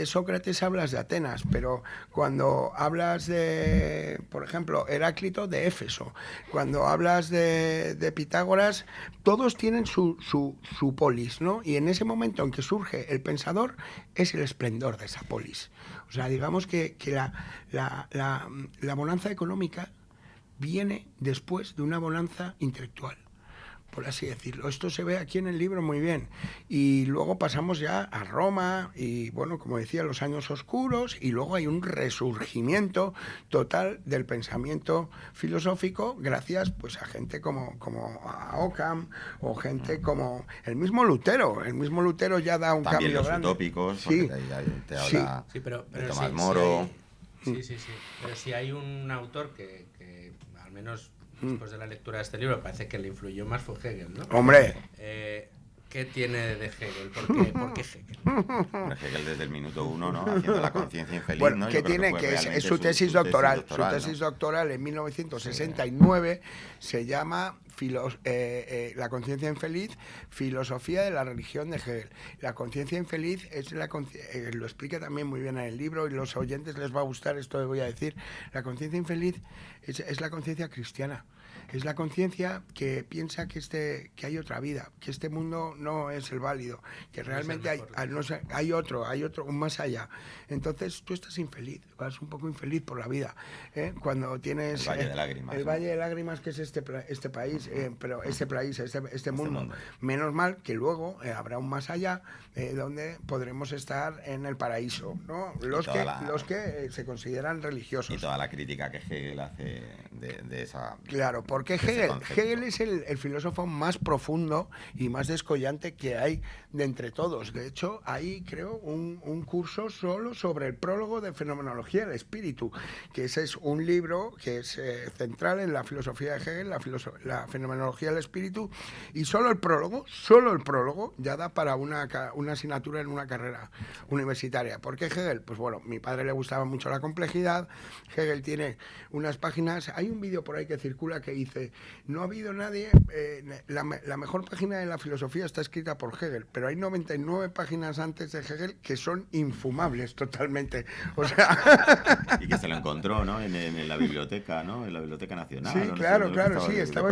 Sócrates hablas de Atenas, pero cuando hablas de, por ejemplo, Heráclito, de Éfeso, cuando hablas de Pitágoras, todos tienen su polis, ¿no? Y en ese momento en que surge el pensador es el esplendor de esa polis. O sea, digamos que la bonanza económica viene después de una bonanza intelectual, por así decirlo. Esto se ve aquí en el libro muy bien. Y luego pasamos ya a Roma y, bueno, como decía, los años oscuros, y luego hay un resurgimiento total del pensamiento filosófico gracias pues a gente como a Occam o gente como el mismo Lutero. El mismo Lutero ya da un también cambio los grande. Utópicos, Sí, te habla pero de Tomás Moro. Sí. Pero si hay un autor que al menos después de la lectura de este libro parece que le influyó más fue Hegel, ¿no? Hombre. ¿Qué tiene de Hegel? ¿Por qué Hegel? Bueno, Hegel desde el minuto uno, ¿no? Haciendo la conciencia infeliz, bueno, ¿no? ¿qué tiene? Que es su tesis doctoral. Su tesis doctoral en 1969 se llama La conciencia infeliz, filosofía de la religión de Hegel. La conciencia infeliz es lo explica también muy bien en el libro y los oyentes les va a gustar esto que voy a decir. La conciencia infeliz es la conciencia cristiana. Es la conciencia que piensa que hay otra vida, que este mundo no es el válido, que realmente hay otro, un más allá. Entonces tú estás infeliz, vas un poco infeliz por la vida, ¿eh? Cuando tienes... El Valle de Lágrimas. El Valle de Lágrimas, que es este país, pero este mundo. Menos mal que luego habrá un más allá donde podremos estar en el paraíso, ¿no? Los que se consideran religiosos. Y toda la crítica que Hegel hace de esa... Claro, porque Hegel es el filósofo más profundo y más descollante que hay de entre todos. De hecho, hay, creo, un curso solo sobre el prólogo de Fenomenología del Espíritu, que ese es un libro que es central en la filosofía de Hegel, la fenomenología del espíritu, y solo el prólogo, ya da para una asignatura en una carrera universitaria. ¿Por qué Hegel? Pues bueno, mi padre le gustaba mucho la complejidad. Hegel tiene unas páginas, hay un vídeo por ahí que circula que dice, no ha habido nadie, la mejor página de la filosofía está escrita por Hegel, pero hay 99 páginas antes de Hegel que son infumables totalmente. O sea... Y que se lo encontró, ¿no? En la biblioteca, ¿no? En la Biblioteca Nacional. Sí, ¿no? claro, Sí, estaba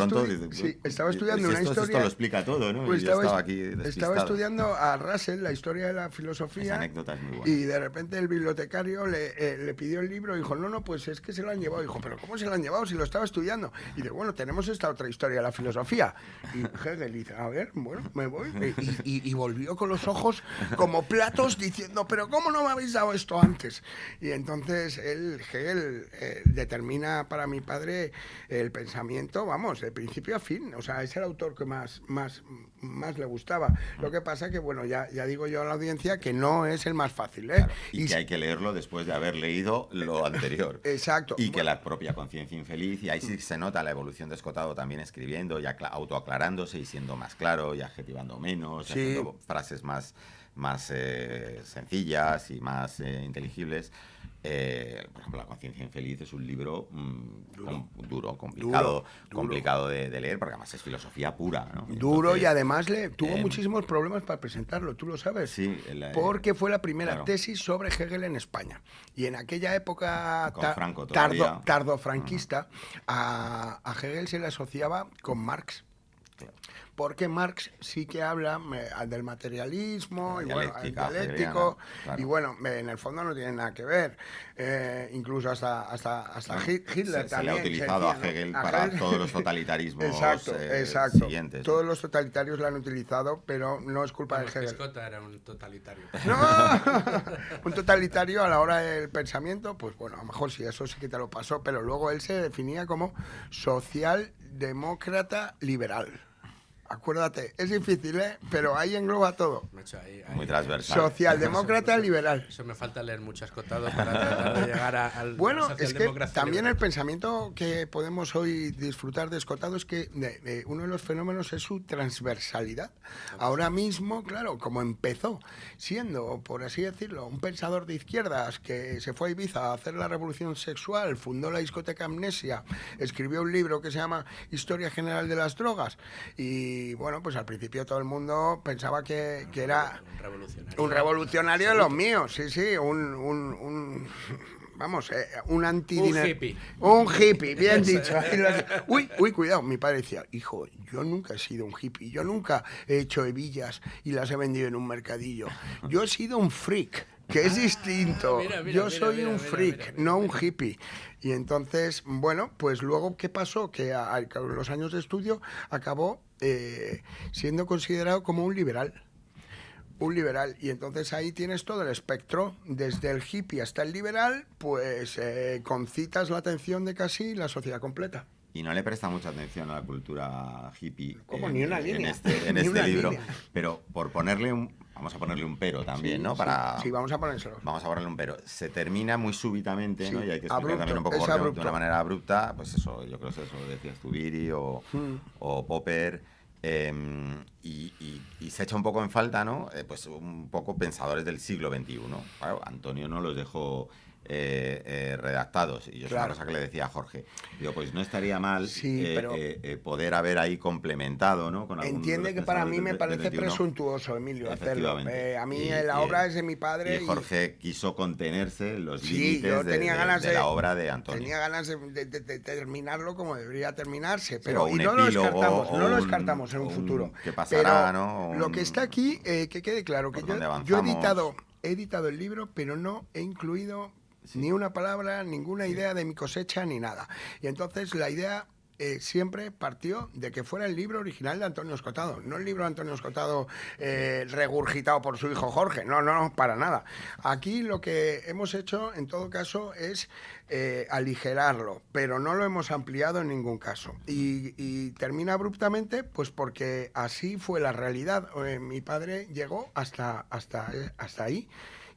estudiando una historia... Esto lo explica todo, ¿no? Pues Y yo estaba aquí despistado. estaba estudiando a Russell la historia de la filosofía. Esa anécdota es muy buena. Y de repente el bibliotecario le pidió el libro y dijo, no, pues es que se lo han llevado. Dijo, ¿pero cómo se lo han llevado si lo estaba estudiando? Y dice, bueno, tenemos esta otra historia de la filosofía. Y Hegel dice, a ver, bueno, me voy. Y volvió con los ojos como platos diciendo, pero ¿cómo no me habéis dado esto antes? Y entonces Hegel determina para mi padre el pensamiento, vamos, de principio a fin. O sea, es el autor que más le gustaba. Lo que pasa que, bueno, ya digo yo a la audiencia que no es el más fácil, ¿eh? Claro, y que hay que leerlo después de haber leído lo anterior. Exacto. Y que la propia conciencia infeliz, y ahí sí se nota la evolución de Escotado también escribiendo y autoaclarándose y siendo más claro y adjetivando menos, sí, haciendo frases más sencillas y más inteligibles. Por ejemplo, La conciencia infeliz es un libro duro, complicado de leer, porque además es filosofía pura, ¿no? Duro. Entonces, y además tuvo muchísimos problemas para presentarlo, tú lo sabes. Sí. Porque fue la primera tesis sobre Hegel en España. Y en aquella época tardofranquista, a Hegel se le asociaba con Marx. Claro. Porque Marx sí que habla del materialismo, y bueno, el dialéctico, claro. Y bueno, en el fondo no tiene nada que ver. Incluso hasta Hitler también. Se le ha utilizado a Hegel para todos los totalitarismos exacto. siguientes. Todos los totalitarios lo han utilizado, pero no es culpa de Hegel. Escota era un totalitario. ¡No! Un totalitario a la hora del pensamiento, pues bueno, a lo mejor sí, eso sí que te lo pasó, pero luego él se definía como socialdemócrata liberal. Acuérdate, es difícil, ¿eh? Pero ahí engloba todo. Muy transversal. Socialdemócrata liberal. Eso me falta leer mucho Escotado para tratar de llegar al bueno, es que también liberal. El pensamiento que podemos hoy disfrutar de Escotado es que uno de los fenómenos es su transversalidad. Ahora mismo, claro, como empezó siendo, por así decirlo, un pensador de izquierdas que se fue a Ibiza a hacer la revolución sexual, fundó la discoteca Amnesia, escribió un libro que se llama Historia General de las Drogas y bueno, pues al principio todo el mundo pensaba que era un revolucionario de los míos, sí, un hippie. Un hippie, bien dicho. Uy, cuidado, mi padre decía, hijo, yo nunca he sido un hippie, yo nunca he hecho hebillas y las he vendido en un mercadillo. Yo he sido un freak, que es distinto. Yo soy un freak, no un hippie. Y entonces, bueno, pues luego, ¿qué pasó? Que a los años de estudio acabó siendo considerado como un liberal. Y entonces ahí tienes todo el espectro, desde el hippie hasta el liberal, pues concitas la atención de casi la sociedad completa. Y no le presta mucha atención a la cultura hippie ni una línea. en este libro, pero por ponerle vamos a ponerle un pero también, sí, ¿no? Sí, vamos a ponérselo. Vamos a ponerle un pero. Se termina muy súbitamente, sí, ¿no? Y hay que explicar también un poco de una manera abrupta, pues eso, yo creo que eso decías tú, Viri o Popper. Y se echa un poco en falta, ¿no? Pues un poco pensadores del siglo XXI. Claro, Antonio no los dejó redactados. Y yo es una cosa que le decía a Jorge. Digo, pues no estaría mal poder haber ahí complementado, ¿no? Con entiende que para mí me parece presuntuoso, Emilio, hacerlo. A mí la obra es de mi padre. Y Jorge quiso contenerse los límites de la obra de Antonio. Tenía ganas de terminarlo como debería terminarse. Pero y no lo descartamos en un futuro. ¿Qué pasará, pero no? Lo que está aquí, que quede claro, que yo he editado el libro, pero no he incluido ni una palabra, ninguna idea de mi cosecha, ni nada. Y entonces la idea siempre partió de que fuera el libro original de Antonio Escotado, no el libro de Antonio Escotado regurgitado por su hijo Jorge, no, para nada. Aquí lo que hemos hecho, en todo caso, es aligerarlo, pero no lo hemos ampliado en ningún caso. Y termina abruptamente, pues porque así fue la realidad. Mi padre llegó hasta ahí.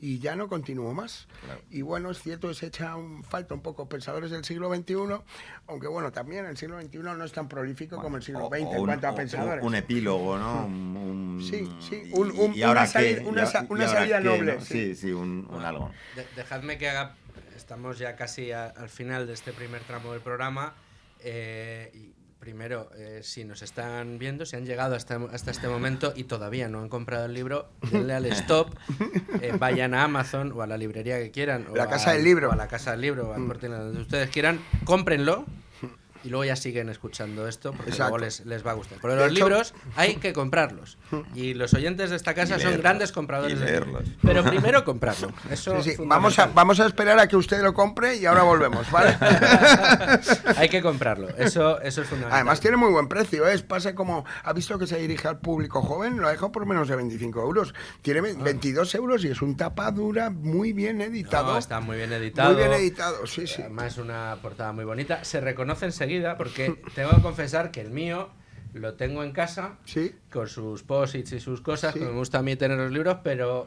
y ya no continuó más. Claro. Y bueno, es cierto que se echa falta un poco pensadores del siglo XXI, aunque bueno, también el siglo XXI no es tan prolífico como el siglo XX en cuanto a pensadores. Un epílogo, ¿no? Sí, una salida noble. Sí, un algo. Dejadme que haga... Estamos ya casi al final de este primer tramo del programa. Y primero, si nos están viendo, si han llegado hasta este momento y todavía no han comprado el libro, denle al stop, vayan a Amazon o a la librería que quieran, o la Casa del Libro, o a la Casa del Libro, o al Corte Inglés, donde ustedes quieran, cómprenlo. Y luego ya siguen escuchando esto porque luego les va a gustar. Pero los libros hay que comprarlos. Y los oyentes de esta casa son grandes compradores de libros. Pero primero comprarlo. Eso vamos a esperar a que usted lo compre y ahora volvemos, ¿vale? Hay que comprarlo. Eso es fundamental. Además tiene muy buen precio, ¿eh? Pasa como... ¿Ha visto que se dirige al público joven? Lo ha dejado por menos de 25 euros. Tiene 22 euros y es un tapa dura muy bien editado. No, está muy bien editado. Muy bien editado, sí. Además es una portada muy bonita. Se reconoce enseguida porque tengo que confesar que el mío lo tengo en casa, ¿sí? Con sus posits y sus cosas, que me gusta a mí tener los libros, pero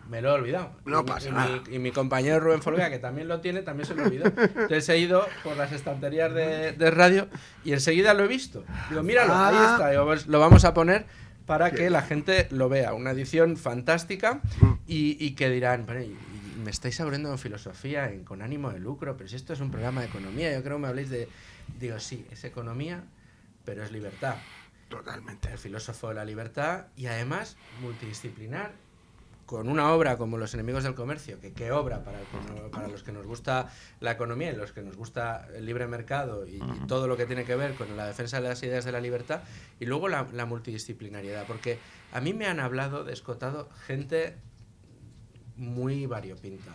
me lo he olvidado. No pasa nada. Y mi compañero Rubén Folguera, que también lo tiene, también se lo olvidó. Entonces he ido por las estanterías de radio y enseguida lo he visto. Digo, míralo, ahí está. Digo, pues lo vamos a poner para que la gente lo vea. Una edición fantástica y que dirán, bueno, me estáis abriendo en filosofía, con ánimo de lucro, pero si esto es un programa de economía, yo creo que me habléis de... Digo, sí, es economía, pero es libertad. Totalmente. El filósofo de la libertad y además multidisciplinar, con una obra como Los enemigos del comercio, que qué obra para los que nos gusta la economía y los que nos gusta el libre mercado y todo lo que tiene que ver con la defensa de las ideas de la libertad, y luego la multidisciplinariedad, porque a mí me han hablado de Escotado gente muy variopinta.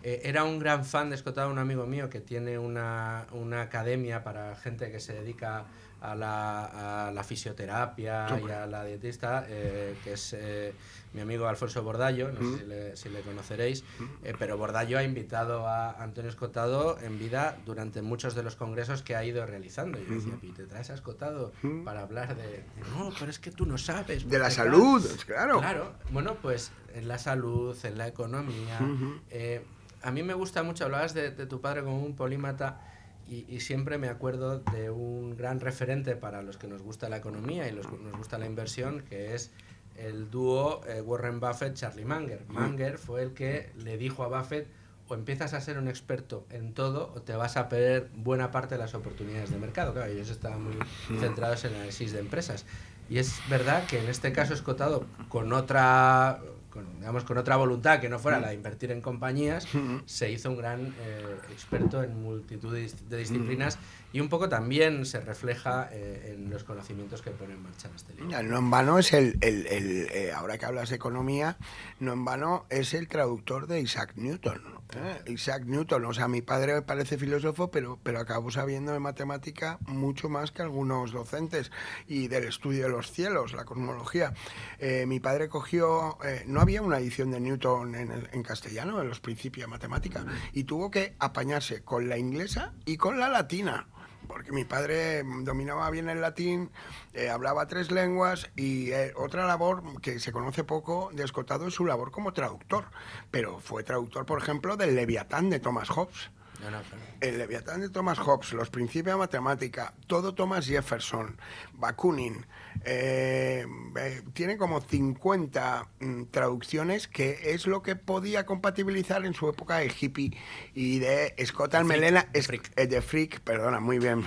Era un gran fan de Escotado, un amigo mío que tiene una academia para gente que se dedica a la fisioterapia y a la dietista, que es mi amigo Alfonso Bordallo, no sé si le conoceréis, pero Bordallo ha invitado a Antonio Escotado en vida durante muchos de los congresos que ha ido realizando. Y yo decía, ¿y te traes a Escotado para hablar de...? No, pero es que tú no sabes. De la salud, claro. Claro, bueno, pues en la salud, en la economía... A mí me gusta mucho, hablabas de tu padre como un polímata y siempre me acuerdo de un gran referente para los que nos gusta la economía y los que nos gusta la inversión, que es el dúo Warren Buffett-Charlie Munger. Munger fue el que le dijo a Buffett, o empiezas a ser un experto en todo o te vas a perder buena parte de las oportunidades de mercado. Claro, ellos estaban muy centrados en el análisis de empresas. Y es verdad que en este caso Escotado, con otra voluntad que no fuera la de invertir en compañías, se hizo un gran experto en multitud de disciplinas y un poco también se refleja en los conocimientos que pone en marcha en este libro. No en vano es ahora que hablas de economía, no en vano es el traductor de Isaac Newton. Isaac Newton, o sea, mi padre parece filósofo, pero acabó sabiendo de matemática mucho más que algunos docentes y del estudio de los cielos, la cosmología. Mi padre cogió, no había una edición de Newton en castellano, en los principios de matemática, y tuvo que apañarse con la inglesa y con la latina. Porque mi padre dominaba bien el latín, hablaba 3 lenguas y otra labor que se conoce poco de Escotado es su labor como traductor. Pero fue traductor, por ejemplo, del Leviatán de Thomas Hobbes. El Leviatán de Thomas Hobbes, los principios de matemática, todo Thomas Jefferson, Bakunin, tiene como 50 traducciones, que es lo que podía compatibilizar en su época de hippie y de Scott Almelena, de freak, perdona, muy bien.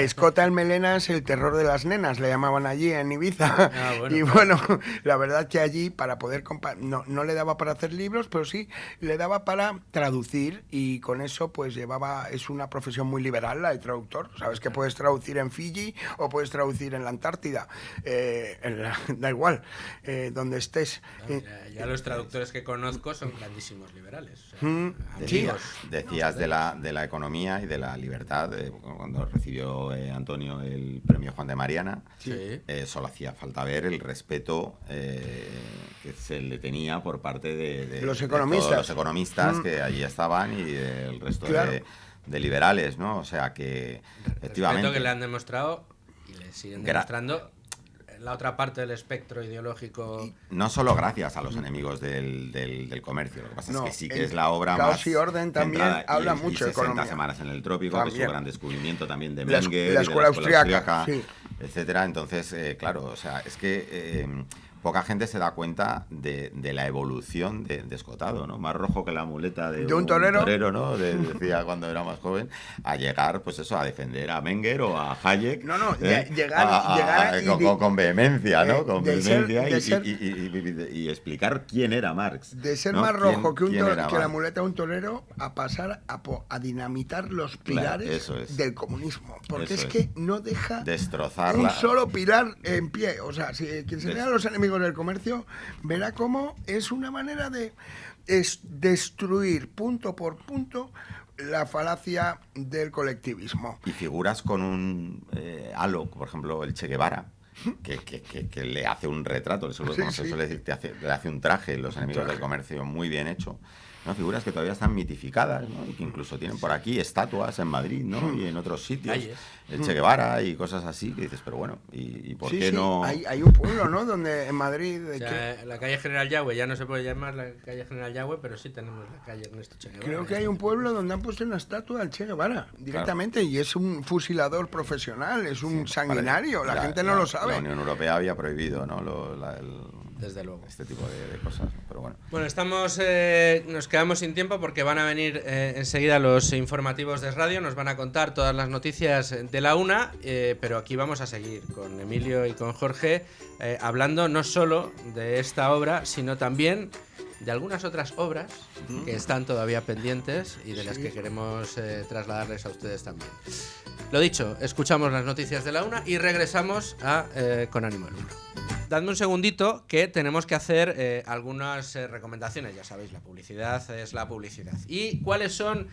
Scott Almelena es el terror de las nenas, le llamaban allí en Ibiza. Bueno, y bueno, la verdad que allí para poder no le daba para hacer libros, pero sí le daba para traducir, y con eso pues es una profesión muy liberal la de traductor. Sabes que puedes traducir en Fiji o puedes traducir en la Antártida, da igual, donde estés. Ya los traductores que conozco son grandísimos liberales. Decías de la economía y de la libertad, cuando recibió Antonio el premio Juan de Mariana, solo hacía falta ver el respeto que se le tenía por parte de los economistas, todos los economistas que allí estaban y del resto de liberales, ¿no? O sea que efectivamente respeto que le han demostrado y le siguen demostrando la otra parte del espectro ideológico. Y no solo gracias a los enemigos del comercio, lo que pasa es que sí que es la obra Caos más y Orden también habla mucho de 60 economía. semanas en el trópico, También. que es su gran descubrimiento también de La Menger, escuela y de la austriaca, sí. etcétera. Entonces, claro, o sea, es que poca gente se da cuenta de la evolución de Escotado, ¿no? Más rojo que la muleta de un torero, ¿no? Decía cuando era más joven, a llegar, pues eso, a defender a Menger o a Hayek. Llegar con vehemencia, ¿no? Con vehemencia y explicar quién era Marx. De ser ¿no? más rojo que la Marx. muleta de un torero a pasar a dinamitar los pilares del comunismo. Porque es que no deja destrozar un solo pilar en pie. O sea, si quien se vea a los enemigos del comercio verá cómo es una manera de destruir punto por punto la falacia del colectivismo. Y figuras con un halo, por ejemplo, el Che Guevara, que le hace un retrato, se suele decir, le hace un traje, los enemigos del comercio, muy bien hecho. ¿No? Figuras que todavía están mitificadas, ¿no? Y que incluso tienen por aquí estatuas en Madrid, ¿no? Y en otros sitios, el Che Guevara y cosas así, que dices, pero bueno, ¿y por qué no? Hay un pueblo, ¿no? Donde en Madrid... La calle General Yagüe ya no se puede llamar la calle General Yagüe, pero sí tenemos la calle Ernesto Che Guevara. Creo que hay un pueblo donde han puesto una estatua al Che Guevara, directamente, y es un fusilador profesional, es un sanguinario, la gente no lo sabe. La Unión Europea había prohibido, ¿no? Desde luego. Este tipo de cosas, pero bueno. Bueno, nos quedamos sin tiempo porque van a venir enseguida los informativos de radio, nos van a contar todas las noticias de la una, pero aquí vamos a seguir con Emilio y con Jorge hablando no solo de esta obra, sino también de algunas otras obras que están todavía pendientes y de las que queremos trasladarles a ustedes también. Lo dicho, escuchamos las noticias de la una y regresamos a Con Ánimo de Lucro. Dadme un segundito que tenemos que hacer algunas recomendaciones. Ya sabéis, la publicidad es la publicidad. ¿Y cuáles son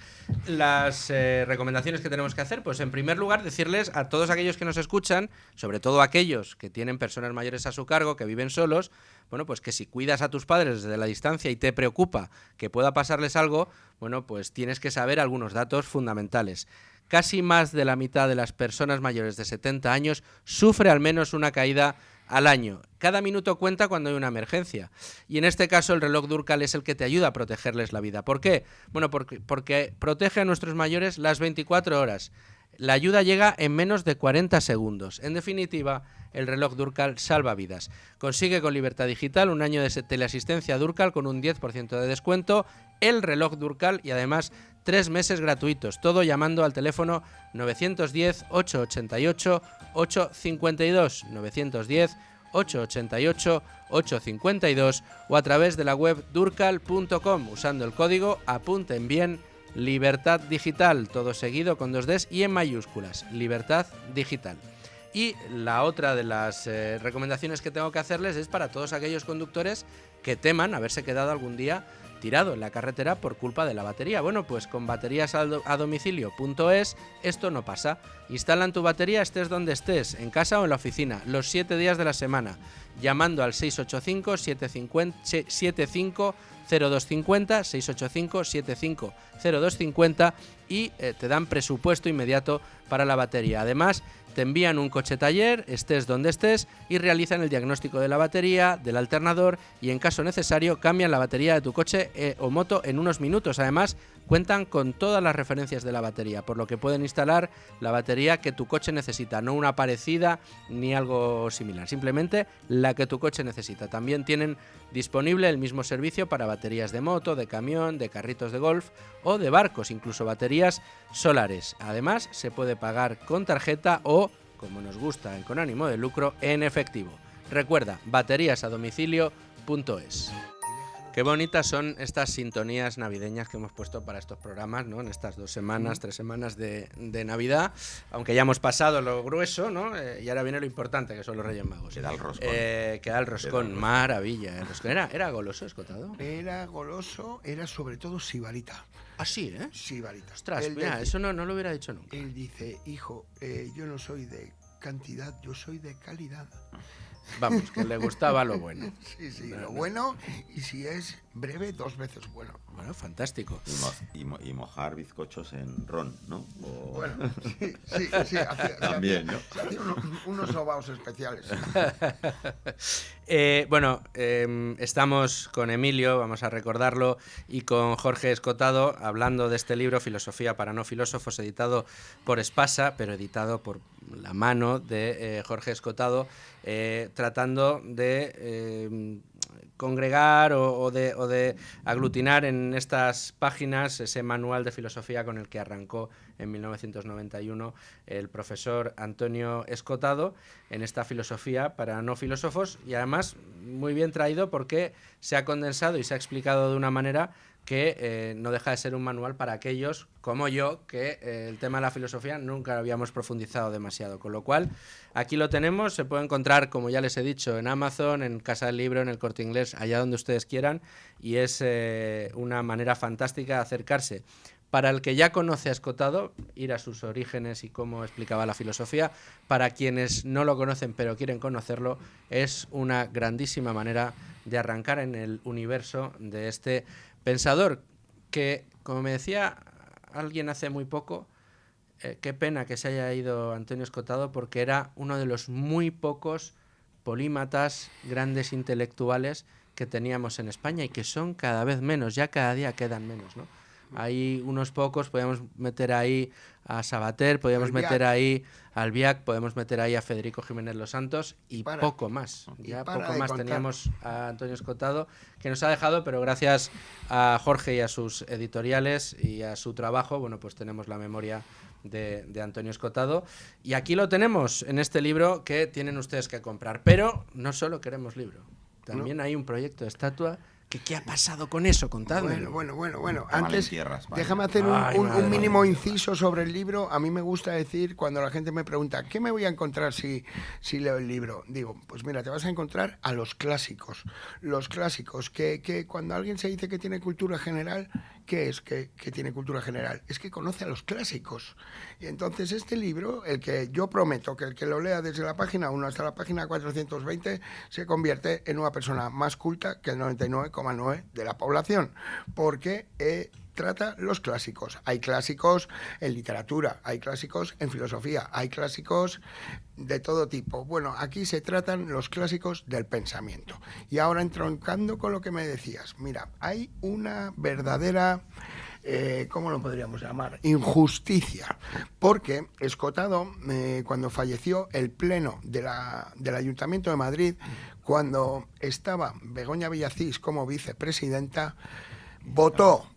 las recomendaciones que tenemos que hacer? Pues en primer lugar decirles a todos aquellos que nos escuchan, sobre todo aquellos que tienen personas mayores a su cargo, que viven solos, bueno, pues que si cuidas a tus padres desde la distancia y te preocupa que pueda pasarles algo, bueno, pues tienes que saber algunos datos fundamentales. Casi más de la mitad de las personas mayores de 70 años sufre al menos una caída al año. Cada minuto cuenta cuando hay una emergencia. Y en este caso el reloj Durcal es el que te ayuda a protegerles la vida. ¿Por qué? Bueno, porque protege a nuestros mayores las 24 horas. La ayuda llega en menos de 40 segundos. En definitiva, el reloj Durcal salva vidas. Consigue con Libertad Digital un año de teleasistencia Durcal con un 10% de descuento, el reloj Durcal y además 3 meses gratuitos. Todo llamando al teléfono 910-888-852, 910-888-852 o a través de la web durcal.com usando el código, apunten bien, Libertad Digital, todo seguido con 2 Ds y en mayúsculas, Libertad Digital. Y la otra de las recomendaciones que tengo que hacerles es para todos aquellos conductores que teman haberse quedado algún día tirado en la carretera por culpa de la batería. Bueno, pues con bateriasadomicilio.es esto no pasa. Instalan tu batería estés donde estés, en casa o en la oficina, los 7 días de la semana, llamando al 685-75-0250, 685-75-0250 y te dan presupuesto inmediato para la batería. Además, te envían un coche taller, estés donde estés, y realizan el diagnóstico de la batería, del alternador y en caso necesario cambian la batería de tu coche o moto en unos minutos. Además, cuentan con todas las referencias de la batería, por lo que pueden instalar la batería que tu coche necesita, no una parecida ni algo similar, simplemente la que tu coche necesita. También tienen disponible el mismo servicio para baterías de moto, de camión, de carritos de golf o de barcos, incluso baterías solares. Además, se puede pagar con tarjeta o, como nos gusta en Con Ánimo de Lucro, en efectivo. Recuerda, bateriasadomicilio.es. Qué bonitas son estas sintonías navideñas que hemos puesto para estos programas, ¿no? En estas 2 semanas, 3 semanas de Navidad, aunque ya hemos pasado lo grueso, ¿no? Y ahora viene lo importante, que son los Reyes Magos. Queda el roscón. Queda el roscón, maravilla. El roscón. ¿Era goloso, Escotado? Era goloso, era sobre todo sibarita. Ah, sí, ¿eh? Sibarita. Ostras, mira, eso no lo hubiera dicho nunca. Él dice, hijo, yo no soy de cantidad, yo soy de calidad. Vamos, que le gustaba lo bueno. Sí, lo bueno, y si es breve, 2 veces bueno. Bueno, fantástico. Y mojar bizcochos en ron, ¿no? Bueno, sí. También, ¿no? Se hacían unos sobaos especiales. Estamos con Emilio, vamos a recordarlo, y con Jorge Escotado, hablando de este libro, Filosofía para no filósofos, editado por Espasa, pero editado por la mano de Jorge Escotado, tratando de congregar o de aglutinar en estas páginas ese manual de filosofía con el que arrancó en 1991 el profesor Antonio Escotado, en esta filosofía para no filósofos, y además muy bien traído porque se ha condensado y se ha explicado de una manera que no deja de ser un manual para aquellos como yo, que el tema de la filosofía nunca lo habíamos profundizado demasiado. Con lo cual, aquí lo tenemos, se puede encontrar, como ya les he dicho, en Amazon, en Casa del Libro, en el Corte Inglés, allá donde ustedes quieran, y es una manera fantástica de acercarse. Para el que ya conoce a Escotado, ir a sus orígenes y cómo explicaba la filosofía. Para quienes no lo conocen pero quieren conocerlo, es una grandísima manera de arrancar en el universo de este pensador que, como me decía alguien hace muy poco, qué pena que se haya ido Antonio Escotado, porque era uno de los muy pocos polímatas, grandes intelectuales que teníamos en España y que son cada vez menos, ya cada día quedan menos, ¿no? Hay unos pocos, podemos meter ahí a Sabater, podemos meter ahí a Albiach, podemos meter ahí a Federico Jiménez Los Santos y poco más. Ya poco más teníamos a Antonio Escotado, que nos ha dejado, pero gracias a Jorge y a sus editoriales y a su trabajo, bueno, pues tenemos la memoria de Antonio Escotado. Y aquí lo tenemos en este libro que tienen ustedes que comprar. Pero no solo queremos libro, también hay un proyecto de estatua. ¿Qué ha pasado con eso? Contadme. Bueno. Antes, déjame hacer un mínimo inciso sobre el libro. A mí me gusta decir, cuando la gente me pregunta, ¿qué me voy a encontrar si leo el libro? Digo, pues mira, te vas a encontrar a los clásicos. Los clásicos, que cuando alguien se dice que tiene cultura general, ¿qué es que tiene cultura general? Es que conoce a los clásicos. Y entonces este libro, el que yo prometo que el que lo lea desde la página 1 hasta la página 420, se convierte en una persona más culta que el 99,9% de la población, porque trata los clásicos. Hay clásicos en literatura, hay clásicos en filosofía, hay clásicos de todo tipo. Bueno, aquí se tratan los clásicos del pensamiento. Y ahora, entroncando con lo que me decías, mira, hay una verdadera... ¿cómo lo podríamos llamar? Injusticia, porque Escotado, cuando falleció el pleno del Ayuntamiento de Madrid, cuando estaba Begoña Villacís como vicepresidenta, votó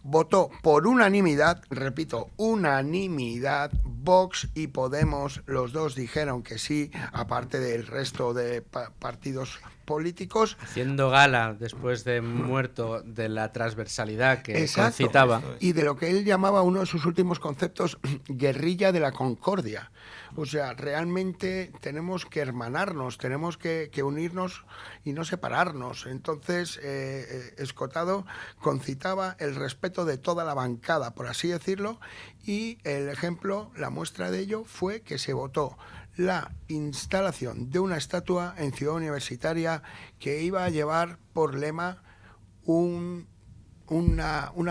por unanimidad, repito, unanimidad, Vox y Podemos, los dos dijeron que sí, aparte del resto de partidos políticos. Haciendo gala, después de muerto, de la transversalidad que concitaba. Y de lo que él llamaba uno de sus últimos conceptos, guerrilla de la concordia. O sea, realmente tenemos que hermanarnos, tenemos que unirnos y no separarnos. Entonces, Escotado concitaba el respeto de toda la bancada, por así decirlo, y el ejemplo, la muestra de ello fue que se votó la instalación de una estatua en Ciudad Universitaria que iba a llevar por lema una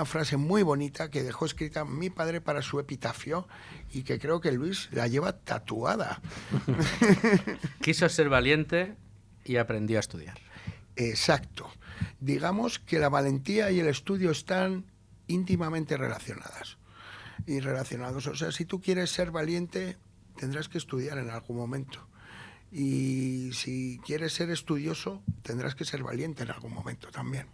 frase muy bonita que dejó escrita mi padre para su epitafio y que creo que Luis la lleva tatuada. Quiso ser valiente y aprendió a estudiar. Exacto. Digamos que la valentía y el estudio están íntimamente relacionados. O sea, si tú quieres ser valiente, tendrás que estudiar en algún momento. Y si quieres ser estudioso, tendrás que ser valiente en algún momento también.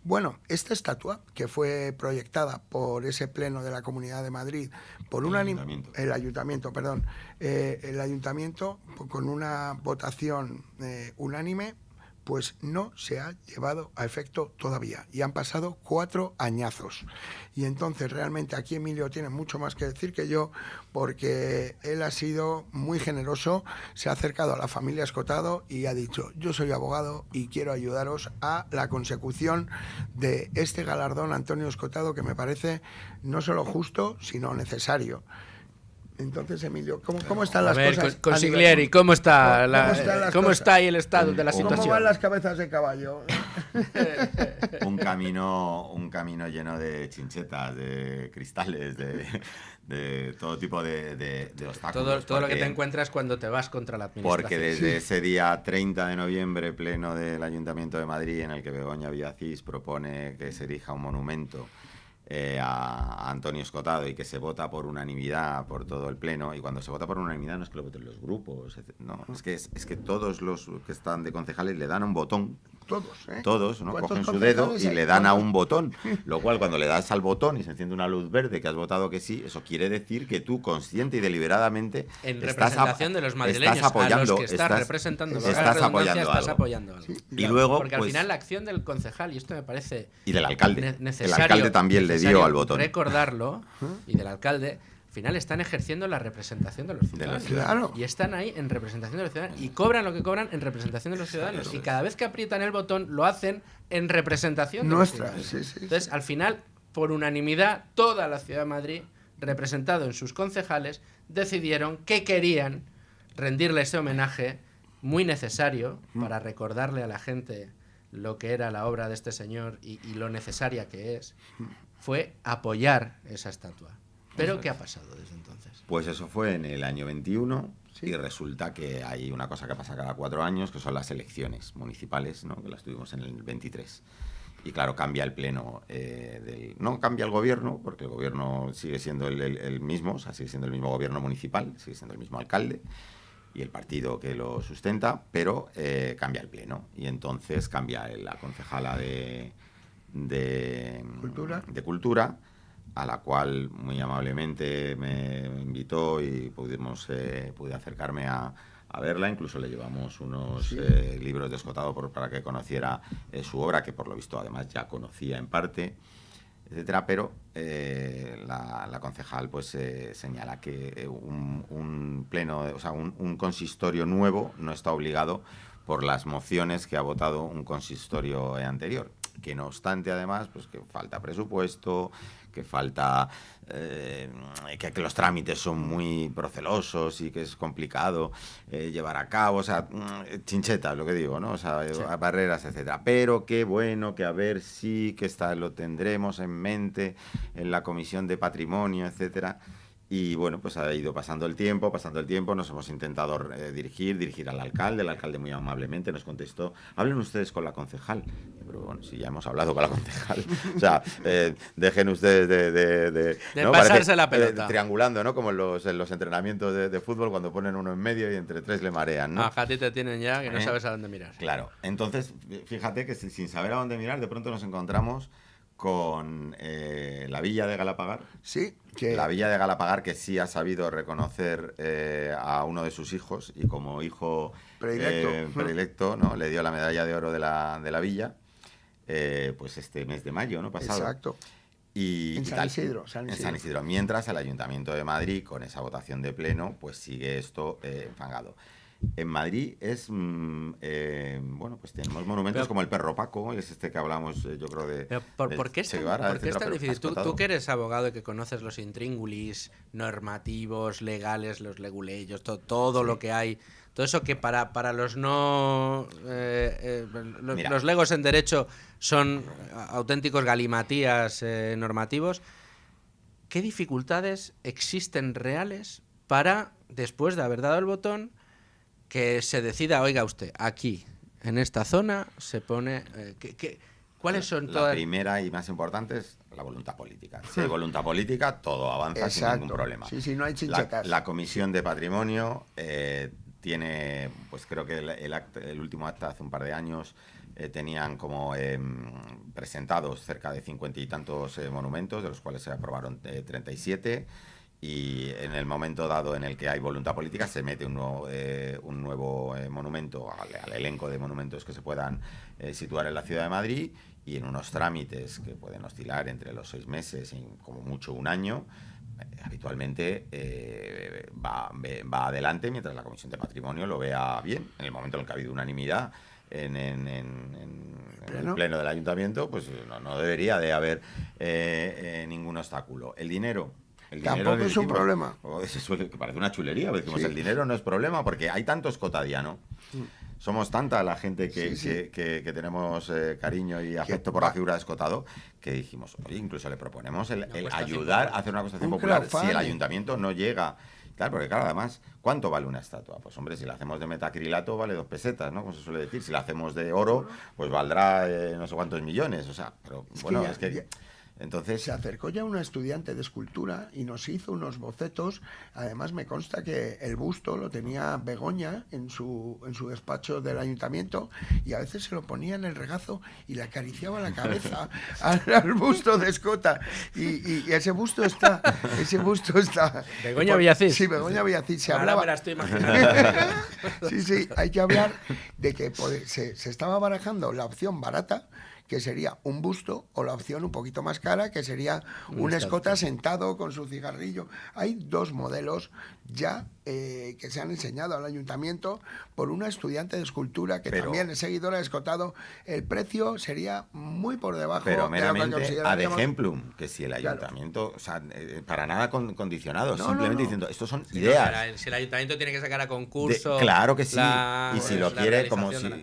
Bueno, esta estatua, que fue proyectada por ese pleno de la Comunidad de Madrid, por el ayuntamiento, con una votación unánime, pues no se ha llevado a efecto todavía. Y han pasado 4 añazos. Y entonces realmente aquí Emilio tiene mucho más que decir que yo, porque él ha sido muy generoso, se ha acercado a la familia Escotado y ha dicho, yo soy abogado y quiero ayudaros a la consecución de este galardón Antonio Escotado, que me parece no solo justo, sino necesario. Entonces, Emilio, ¿cómo están las cosas? Consiglieri, ¿cómo está ¿Cómo está ahí el estado de la situación? ¿Cómo van las cabezas de caballo? Un camino lleno de chinchetas, de cristales, de todo tipo de obstáculos. Todo lo que te encuentras cuando te vas contra la administración. Porque desde ese día 30 de noviembre, pleno del Ayuntamiento de Madrid, en el que Begoña Villacís propone que se erija un monumento a Antonio Escotado y que se vota por unanimidad por todo el pleno, y cuando se vota por unanimidad no es que lo voten los grupos, no, es que todos los que están de concejales le dan un botón. Todos, ¿no? Cogen su dedo y le dan a un botón, lo cual cuando le das al botón y se enciende una luz verde que has votado que sí, eso quiere decir que tú consciente y deliberadamente en representación de los madrileños estás apoyando, a los que estás representando, estás apoyando algo. Sí, y luego, porque al final la acción del concejal, y esto me parece y del alcalde, necesario, el alcalde también le dio al botón, recordarlo, y del alcalde, al final están ejerciendo la representación de los ciudadanos. Claro. Y están ahí en representación de los ciudadanos. Y cobran lo que cobran en representación de los ciudadanos. Y cada vez que aprietan el botón, lo hacen en representación de los ciudadanos. Sí. Entonces, al final, por unanimidad, toda la ciudad de Madrid, representado en sus concejales, decidieron que querían rendirle ese homenaje muy necesario para recordarle a la gente lo que era la obra de este señor y lo necesaria que es, fue apoyar esa estatua. ¿Pero qué ha pasado desde entonces? Pues eso fue en el año 21 y resulta que hay una cosa que pasa cada 4 años, que son las elecciones municipales, ¿no? Que las tuvimos en el 23. Y claro, cambia el pleno, no cambia el gobierno, porque el gobierno sigue siendo el mismo, o sea, sigue siendo el mismo gobierno municipal, sigue siendo el mismo alcalde y el partido que lo sustenta, pero cambia el pleno. Y entonces cambia la concejala de Cultura, a la cual muy amablemente me invitó y pude acercarme a verla. Incluso le llevamos unos libros de Escotado para que conociera su obra, que por lo visto además ya conocía en parte, etcétera. Pero la concejal pues señala que un pleno, o sea, un consistorio nuevo no está obligado por las mociones que ha votado un consistorio anterior, que no obstante además pues que falta presupuesto, que falta que los trámites son muy procelosos y que es complicado llevar a cabo, o sea, chinchetas, lo que digo, ¿no? O sea, barreras, etcétera. Pero qué bueno, que a ver si que lo tendremos en mente en la Comisión de Patrimonio, etcétera. Y bueno, pues ha ido pasando el tiempo, nos hemos intentado dirigir al alcalde. El alcalde muy amablemente nos contestó: hablen ustedes con la concejal. Pero bueno, si ya hemos hablado con la concejal, o sea, dejen ustedes de ¿no? pasarse la pelota. Triangulando, ¿no? Como en los entrenamientos de fútbol, cuando ponen uno en medio y entre tres le marean, ¿no? A ti te tienen ya que no sabes a dónde mirar. Claro, entonces fíjate que sin saber a dónde mirar, de pronto nos encontramos con la villa de Galapagar. Sí. La villa de Galapagar, que sí ha sabido reconocer a uno de sus hijos, y como hijo predilecto, ¿no? Le dio la medalla de oro de la villa, pues este mes de mayo, ¿no? Pasado. Exacto. En San Isidro. En San Isidro. Mientras el Ayuntamiento de Madrid, con esa votación de pleno, pues sigue esto enfangado. En Madrid bueno, pues tenemos monumentos como el Perro Paco, es este que hablamos, yo creo, de ¿Por qué es tan difícil? Tú que eres abogado y que conoces los intríngulis normativos, legales, los leguleyos, todo lo que hay, todo eso que para los los legos en derecho son auténticos galimatías normativos. ¿Qué dificultades existen reales para, después de haber dado el botón, que se decida, oiga usted, aquí, en esta zona, se pone... ¿Cuáles son todas...? La primera y más importante es la voluntad política. Si hay voluntad política, todo avanza sin ningún problema. Sí, no hay chinchetas. La Comisión de Patrimonio tiene, pues creo que el último acta hace un par de años, tenían como presentados cerca de 50 y tantos monumentos, de los cuales se aprobaron 37. Y en el momento dado en el que hay voluntad política se mete un nuevo monumento al elenco de monumentos que se puedan situar en la ciudad de Madrid, y en unos trámites que pueden oscilar entre los 6 meses y como mucho un año, habitualmente va adelante mientras la Comisión de Patrimonio lo vea bien. En el momento en el que ha habido unanimidad en el pleno del Ayuntamiento, pues no debería de haber ningún obstáculo. El dinero El Tampoco dinero, es un problema. Que parece una chulería, decimos, Sí. el dinero no es problema porque hay tanto escotadiano. Somos tanta la gente que tenemos cariño y afecto por la figura de Escotado que dijimos, oye, incluso le proponemos el ayudar a hacer una acusación popular si el ayuntamiento no llega. Claro, porque claro, además, ¿cuánto vale una estatua? Pues hombre, si la hacemos de metacrilato vale 2 pesetas, ¿no? Como se suele decir. Si la hacemos de oro, pues valdrá no sé cuántos millones. O sea, pero bueno, es que... Entonces se acercó ya una estudiante de escultura y nos hizo unos bocetos. Además me consta que el busto lo tenía Begoña en su despacho del ayuntamiento y a veces se lo ponía en el regazo y le acariciaba la cabeza al busto de Escota y ese busto está Begoña Villacís. Sí, Begoña Villacís. Se Ahora hablaba. me la estoy imaginando. Sí, hay que hablar de que se estaba barajando la opción barata, que sería un busto, o la opción un poquito más cara, que sería un Escota sentado con su cigarrillo. Hay 2 modelos ya que se han enseñado al ayuntamiento por una estudiante de escultura que también es seguidora de Escotado. El precio sería muy por debajo pero de lo que meramente ad exemplum, que si el ayuntamiento, o sea, para nada condicionado, simplemente diciendo, estos son ideas. Si el ayuntamiento tiene que sacar a concurso... claro que sí, y si lo quiere,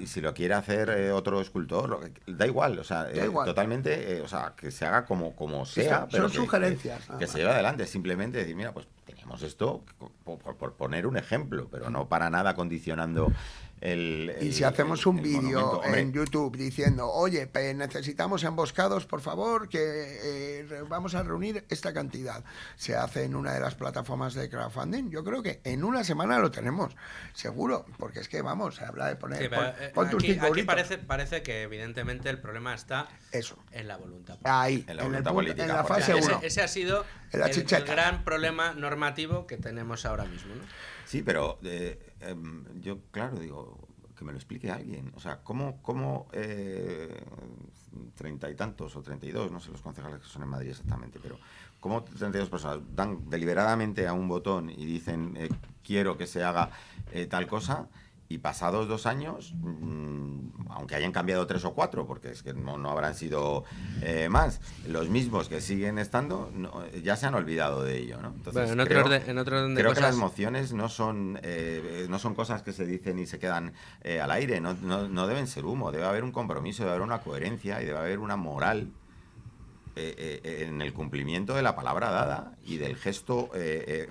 si lo quiere hacer otro escultor, da igual, o sea, totalmente, o sea, que se haga como sea, pero son sugerencias. Que se lleve adelante, simplemente decir, mira, pues tenemos esto, por poner un ejemplo, pero no para nada condicionando y si hacemos un vídeo en YouTube diciendo, oye, necesitamos emboscados, por favor, que vamos a reunir esta cantidad, se hace en una de las plataformas de crowdfunding, yo creo que en una semana lo tenemos, seguro, porque es que vamos, se habla de poner... Sí, pon tus 5 aquí parece que evidentemente el problema está en la voluntad política. Ahí, en la voluntad política, en la fase 1. Ese ha sido el gran problema normativo que tenemos ahora mismo, ¿no? Sí, pero yo, claro, digo, que me lo explique alguien. O sea, ¿cómo 30 y tantos o 32, no sé los concejales que son en Madrid exactamente, pero cómo 32 personas dan deliberadamente a un botón y dicen quiero que se haga tal cosa, y pasados 2 años, aunque hayan cambiado 3 o 4, porque es que no habrán sido más, los mismos que siguen estando ya se han olvidado de ello, ¿no? Entonces, creo que las mociones no son cosas que se dicen y se quedan al aire, no deben ser humo, debe haber un compromiso, debe haber una coherencia y debe haber una moral en el cumplimiento de la palabra dada y del gesto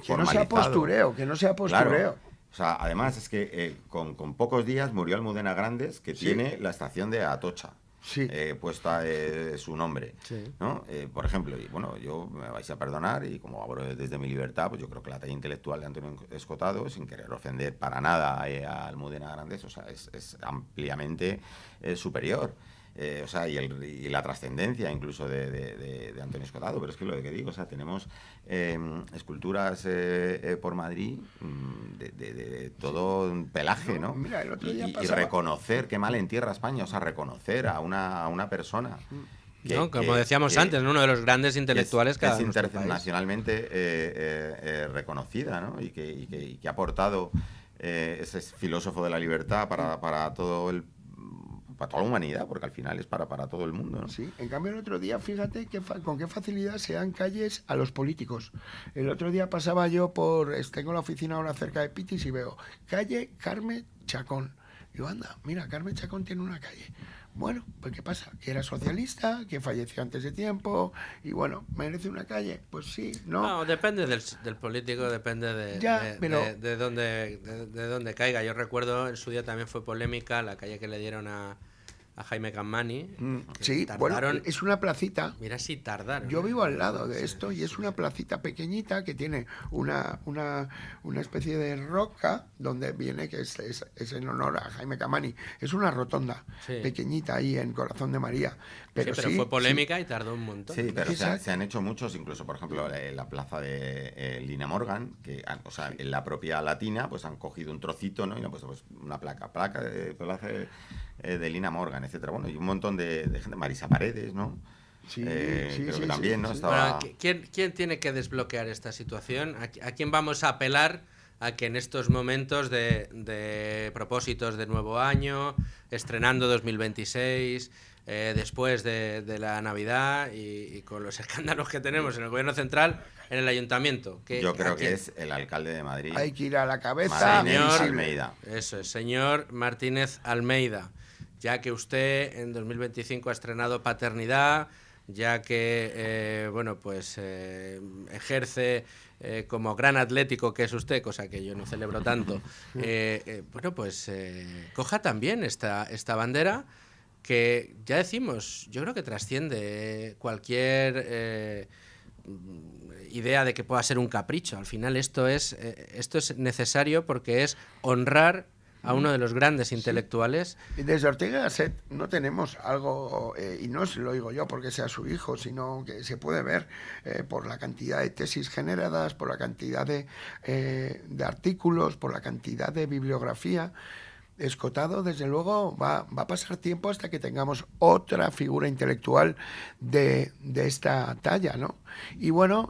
formalizado. Que no sea postureo. Claro. O sea, además es que con pocos días murió Almudena Grandes, que tiene la estación de Atocha puesta su nombre, ¿no? Por ejemplo, y bueno, yo me vais a perdonar, y como abro desde mi libertad, pues yo creo que la talla intelectual de Antonio Escotado, sin querer ofender para nada a Almudena Grandes, o sea, es ampliamente superior. O sea, y la trascendencia incluso de Antonio Escotado, pero es que lo que digo, o sea, tenemos esculturas por Madrid de todo un pelaje, ¿no? Mira, el otro día y reconocer, qué mal entierra España, o sea, reconocer a una persona. Como decíamos antes, ¿no? Uno de los grandes intelectuales que es internacionalmente reconocida, ¿no? Y que ha aportado ese filósofo de la libertad para toda la humanidad, porque al final es para todo el mundo, ¿no? Sí, en cambio el otro día, fíjate con qué facilidad se dan calles a los políticos. El otro día pasaba yo tengo la oficina ahora cerca de Pitis y veo calle Carme Chacón. Yo, anda, mira, Carmen Chacón tiene una calle. Bueno, pues ¿qué pasa? Que era socialista, que falleció antes de tiempo, y bueno, ¿merece una calle? Pues sí, ¿no? No, depende del político, depende de dónde caiga. Yo recuerdo, en su día también fue polémica la calle que le dieron a Jaime Campmany. Sí, bueno, es una placita. Mira si tardaron. Yo vivo al lado de esto y es una placita pequeñita que tiene una especie de roca donde viene que es en honor a Jaime Campany. Es una rotonda pequeñita ahí en Corazón de María. Pero fue polémica y tardó un montón. Sí, pero se han hecho muchos, incluso por ejemplo la plaza de Lina Morgan, que o sea, en la propia Latina pues han cogido un trocito, ¿no? Y han puesto pues, una placa de plaza de Lina Morgan, etcétera. Bueno, y un montón de gente, Marisa Paredes, ¿no? Creo que también, ¿no? Estaba... Bueno, ¿quién tiene que desbloquear esta situación? ¿A quién vamos a apelar a que en estos momentos de propósitos de nuevo año, estrenando 2026, después de la Navidad y con los escándalos que tenemos en el gobierno central, en el ayuntamiento. Yo creo que es el alcalde de Madrid. Hay que ir a la cabeza. Martínez Almeida. Eso es, señor Martínez Almeida. Ya que usted en 2025 ha estrenado paternidad, ya que ejerce como gran atlético que es usted, cosa que yo no celebro tanto, coja también esta bandera que, ya decimos, yo creo que trasciende cualquier idea de que pueda ser un capricho. Al final esto es necesario porque es honrar a uno de los grandes intelectuales. Y desde Ortega y Gasset no tenemos algo, y no se lo digo yo porque sea su hijo, sino que se puede ver por la cantidad de tesis generadas, por la cantidad de artículos, por la cantidad de bibliografía. Escotado, desde luego, va a pasar tiempo hasta que tengamos otra figura intelectual de esta talla, ¿no? Y bueno...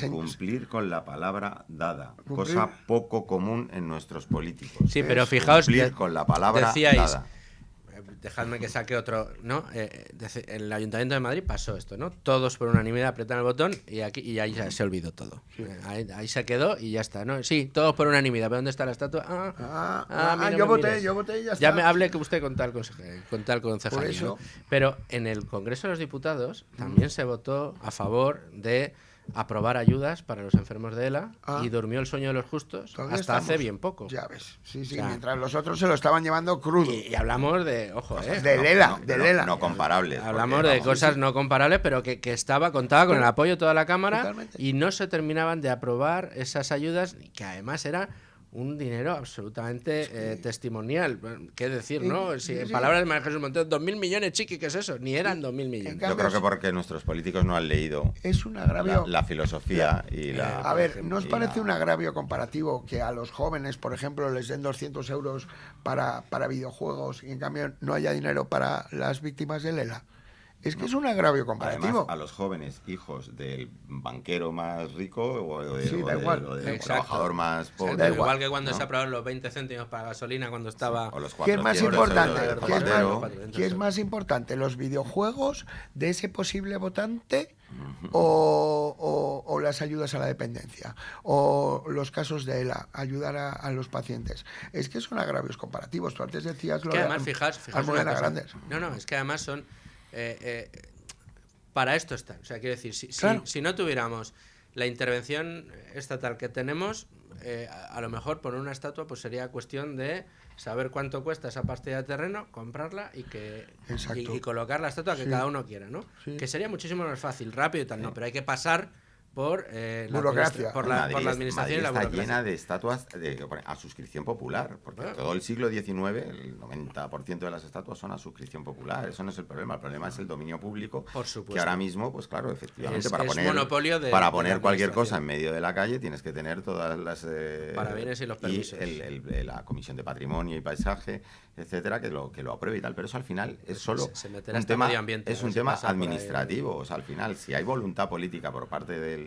cumplir con la palabra dada, cosa poco común en nuestros políticos. Sí, pero fijaos... Cumplir con la palabra dada. Dejadme que saque otro, ¿no? En el Ayuntamiento de Madrid pasó esto, ¿no? Todos por unanimidad apretan el botón y ahí se olvidó todo. Sí. Ahí se quedó y ya está, ¿no? Sí, todos por unanimidad. ¿Pero dónde está la estatua? Yo voté y ya está. Ya me hable que usted con tal concejal. Por eso. ¿no? Pero en el Congreso de los Diputados también se votó a favor de aprobar ayudas para los enfermos de ELA y durmió el sueño de los justos hasta hace bien poco. Ya ves, sí, o sea, mientras los otros se lo estaban llevando crudo. Y hablamos de, ojo, del ELA. No comparables. Hablamos de cosas no comparables, pero que contaba con el apoyo de toda la Cámara. Totalmente. Y no se terminaban de aprobar esas ayudas, que además era un dinero absolutamente testimonial. ¿Qué decir, no? Si en palabras de María Jesús Montero, 2.000 millones, chiqui, ¿qué es eso? Ni eran 2.000 millones. Yo creo que porque nuestros políticos no han leído es un agravio. La filosofía y la... A ver, ¿no os parece un agravio comparativo que a los jóvenes, por ejemplo, les den 200 euros para videojuegos y en cambio no haya dinero para las víctimas del ELA? Es que es un agravio comparativo. Además, a los jóvenes hijos del banquero más rico o del trabajador más pobre. Da igual que cuando se aprobaron los 20 céntimos para gasolina cuando estaba... ¿Qué es más importante? ¿Los videojuegos de ese posible votante o las ayudas a la dependencia? ¿O los casos de ELA, ayudar a los pacientes? Es que son agravios comparativos. Tú antes decías lo que además, fijaos Grandes. No, es que además son... para esto están. O sea, quiero decir, si no tuviéramos la intervención estatal que tenemos, a lo mejor poner una estatua pues sería cuestión de saber cuánto cuesta esa pastilla de terreno, comprarla y colocar la estatua que cada uno quiera, ¿no? Sí. Que sería muchísimo más fácil, rápido y tal, no, pero hay que pasar por burocracia, por la administración y la burocracia. Está llena de estatuas a suscripción popular, porque todo el siglo XIX, el 90% de las estatuas son a suscripción popular. Eso no es el problema es el dominio público, por supuesto. Que ahora mismo, pues claro, efectivamente, para poner cualquier cosa en medio de la calle tienes que tener todas las... parabienes y los permisos. Y la Comisión de Patrimonio y Paisaje, etcétera, que lo apruebe y tal, pero eso al final es solo un tema administrativo. O sea, al final, si hay voluntad política por parte del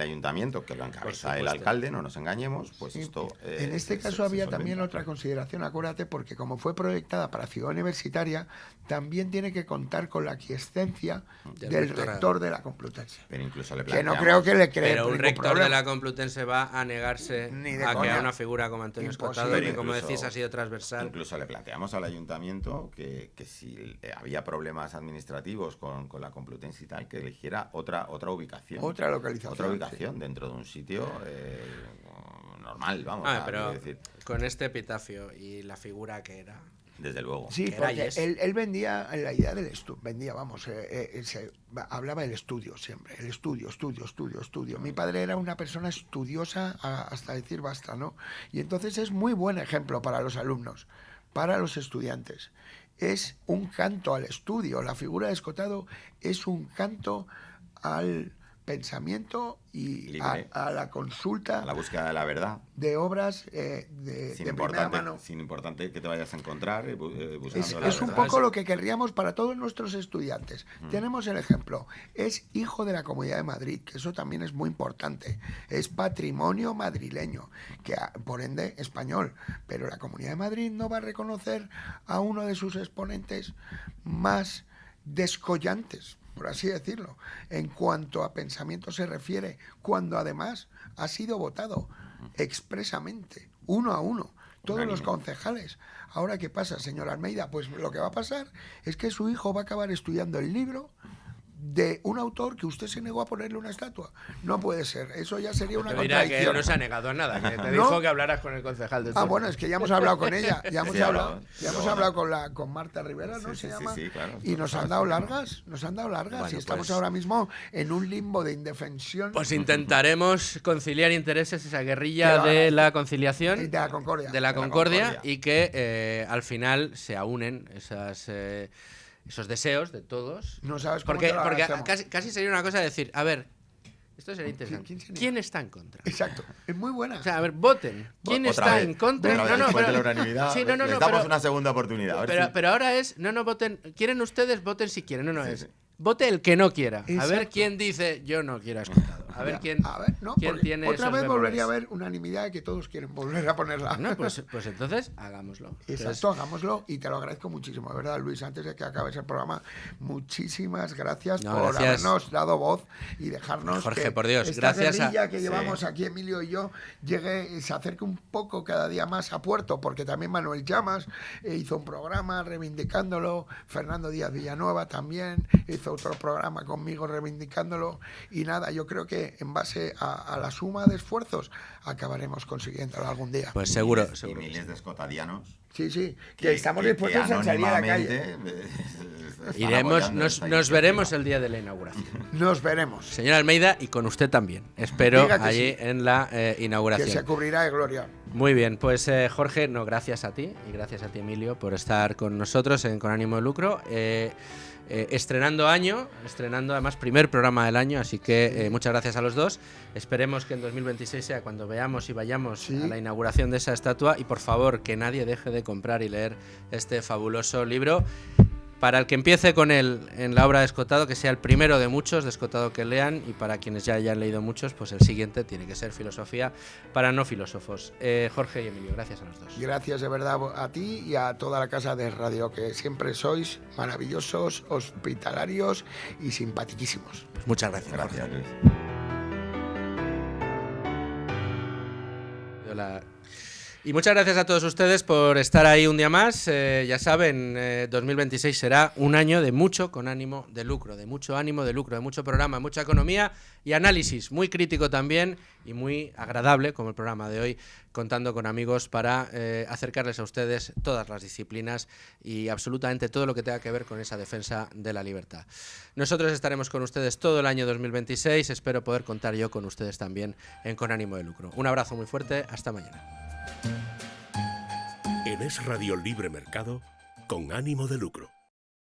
ayuntamiento, que lo encabeza el alcalde, no nos engañemos, pues sí, esto... en este caso había también otra consideración, acuérdate, porque como fue proyectada para Ciudad Universitaria, también tiene que contar con la aquiescencia del rector de la Complutense. Pero incluso que no creo que le cree. Pero un rector de la Complutense va a negarse a que haya una figura como Antonio Escotado, que como decís ha sido transversal. Incluso le planteamos al ayuntamiento que si había problemas administrativos con la Complutense y tal, que eligiera otra ubicación. Otra localización. Dentro de un sitio normal, vamos. Pero decir. Con este epitafio y la figura que era. Desde luego. Sí, porque él vendía la idea del estudio, hablaba del estudio siempre, el estudio. Mi padre era una persona estudiosa hasta decir basta, ¿no? Y entonces es muy buen ejemplo para los alumnos, para los estudiantes. Es un canto al estudio, la figura de Escotado es un canto al pensamiento y a la consulta, a la búsqueda de la verdad, de obras de primera mano. Sin importante que te vayas a encontrar buscando Es la verdad. un poco lo que querríamos para todos nuestros estudiantes. Tenemos el ejemplo, es hijo de la Comunidad de Madrid, que eso también es muy importante, es patrimonio madrileño, que por ende español, pero la Comunidad de Madrid no va a reconocer a uno de sus exponentes más descollantes, por así decirlo, en cuanto a pensamiento se refiere, cuando además ha sido votado expresamente, 1-1, todos los concejales. Ahora, ¿qué pasa, señor Almeida? Pues lo que va a pasar es que su hijo va a acabar estudiando el libro de un autor que usted se negó a ponerle una estatua. No puede ser, eso ya sería una contradicción. Mira que él no se ha negado a nada, que te dijo que hablaras con el concejal de turno. Bueno, es que ya hemos hablado con ella, ya hemos hablado con Marta Rivera, ¿no? Se llama. Sí, claro, y nos han dado largas, Bueno, y estamos pues ahora mismo en un limbo de indefensión. Pues intentaremos conciliar intereses, esa guerrilla de la conciliación, de la concordia. De la concordia, y que al final se aúnen esos deseos de todos. No sabes cómo porque te casi sería una cosa decir, a ver, esto sería interesante. ¿Quién está en contra? Exacto, es muy buena. O sea, a ver, voten. ¿Quién está en contra? Después de la unanimidad, sí, les damos una segunda oportunidad. Pero ahora es, no voten. ¿Quieren ustedes? Voten si quieren. Sí. Vote el que no quiera. Exacto. A ver quién dice yo no quiero a Escotado. A ver quién tiene otra vez esos volvería a haber unanimidad de que todos quieren volver a ponerla. No, pues entonces hagámoslo. Exacto, hagámoslo, y te lo agradezco muchísimo, de verdad, Luis. Antes de que acabes el programa, muchísimas gracias por habernos dado voz y dejarnos Jorge, que por Dios, esta gracias guerrilla que llevamos aquí, Emilio y yo, se acerque un poco cada día más a puerto, porque también Manuel Llamas hizo un programa reivindicándolo, Fernando Díaz Villanueva también hizo otro programa conmigo reivindicándolo, y nada, yo creo que en base a la suma de esfuerzos acabaremos consiguiéndolo algún día. Pues seguro. Y miles de escotadianos. Sí, que estamos dispuestos a salir a la calle. Nos veremos el día de la inauguración. Nos veremos. Señor Almeida, y con usted también. Espero allí en la inauguración. Que se cubrirá de gloria. Muy bien, pues Jorge, gracias a ti y gracias a ti, Emilio, por estar con nosotros en Con Ánimo de Lucro. Estrenando además primer programa del año, así que muchas gracias a los dos. Esperemos que en 2026 sea cuando veamos y vayamos a la inauguración de esa estatua, y por favor que nadie deje de comprar y leer este fabuloso libro. Para el que empiece con él en la obra de Escotado, que sea el primero de muchos de Escotado que lean, y para quienes ya hayan leído muchos, pues el siguiente tiene que ser Filosofía para no filósofos. Jorge y Emilio, gracias a los dos. Gracias de verdad a ti y a toda la casa de radio, que siempre sois maravillosos, hospitalarios y simpaticísimos. Pues muchas gracias. Gracias, Luis. Y muchas gracias a todos ustedes por estar ahí un día más. Ya saben, 2026 será un año de mucho con ánimo de lucro, de mucho ánimo de lucro, de mucho programa, mucha economía y análisis, muy crítico también y muy agradable, como el programa de hoy, contando con amigos para acercarles a ustedes todas las disciplinas y absolutamente todo lo que tenga que ver con esa defensa de la libertad. Nosotros estaremos con ustedes todo el año 2026, espero poder contar yo con ustedes también en Con Ánimo de Lucro. Un abrazo muy fuerte, hasta mañana. En Es Radio Libre Mercado, Con Ánimo de Lucro.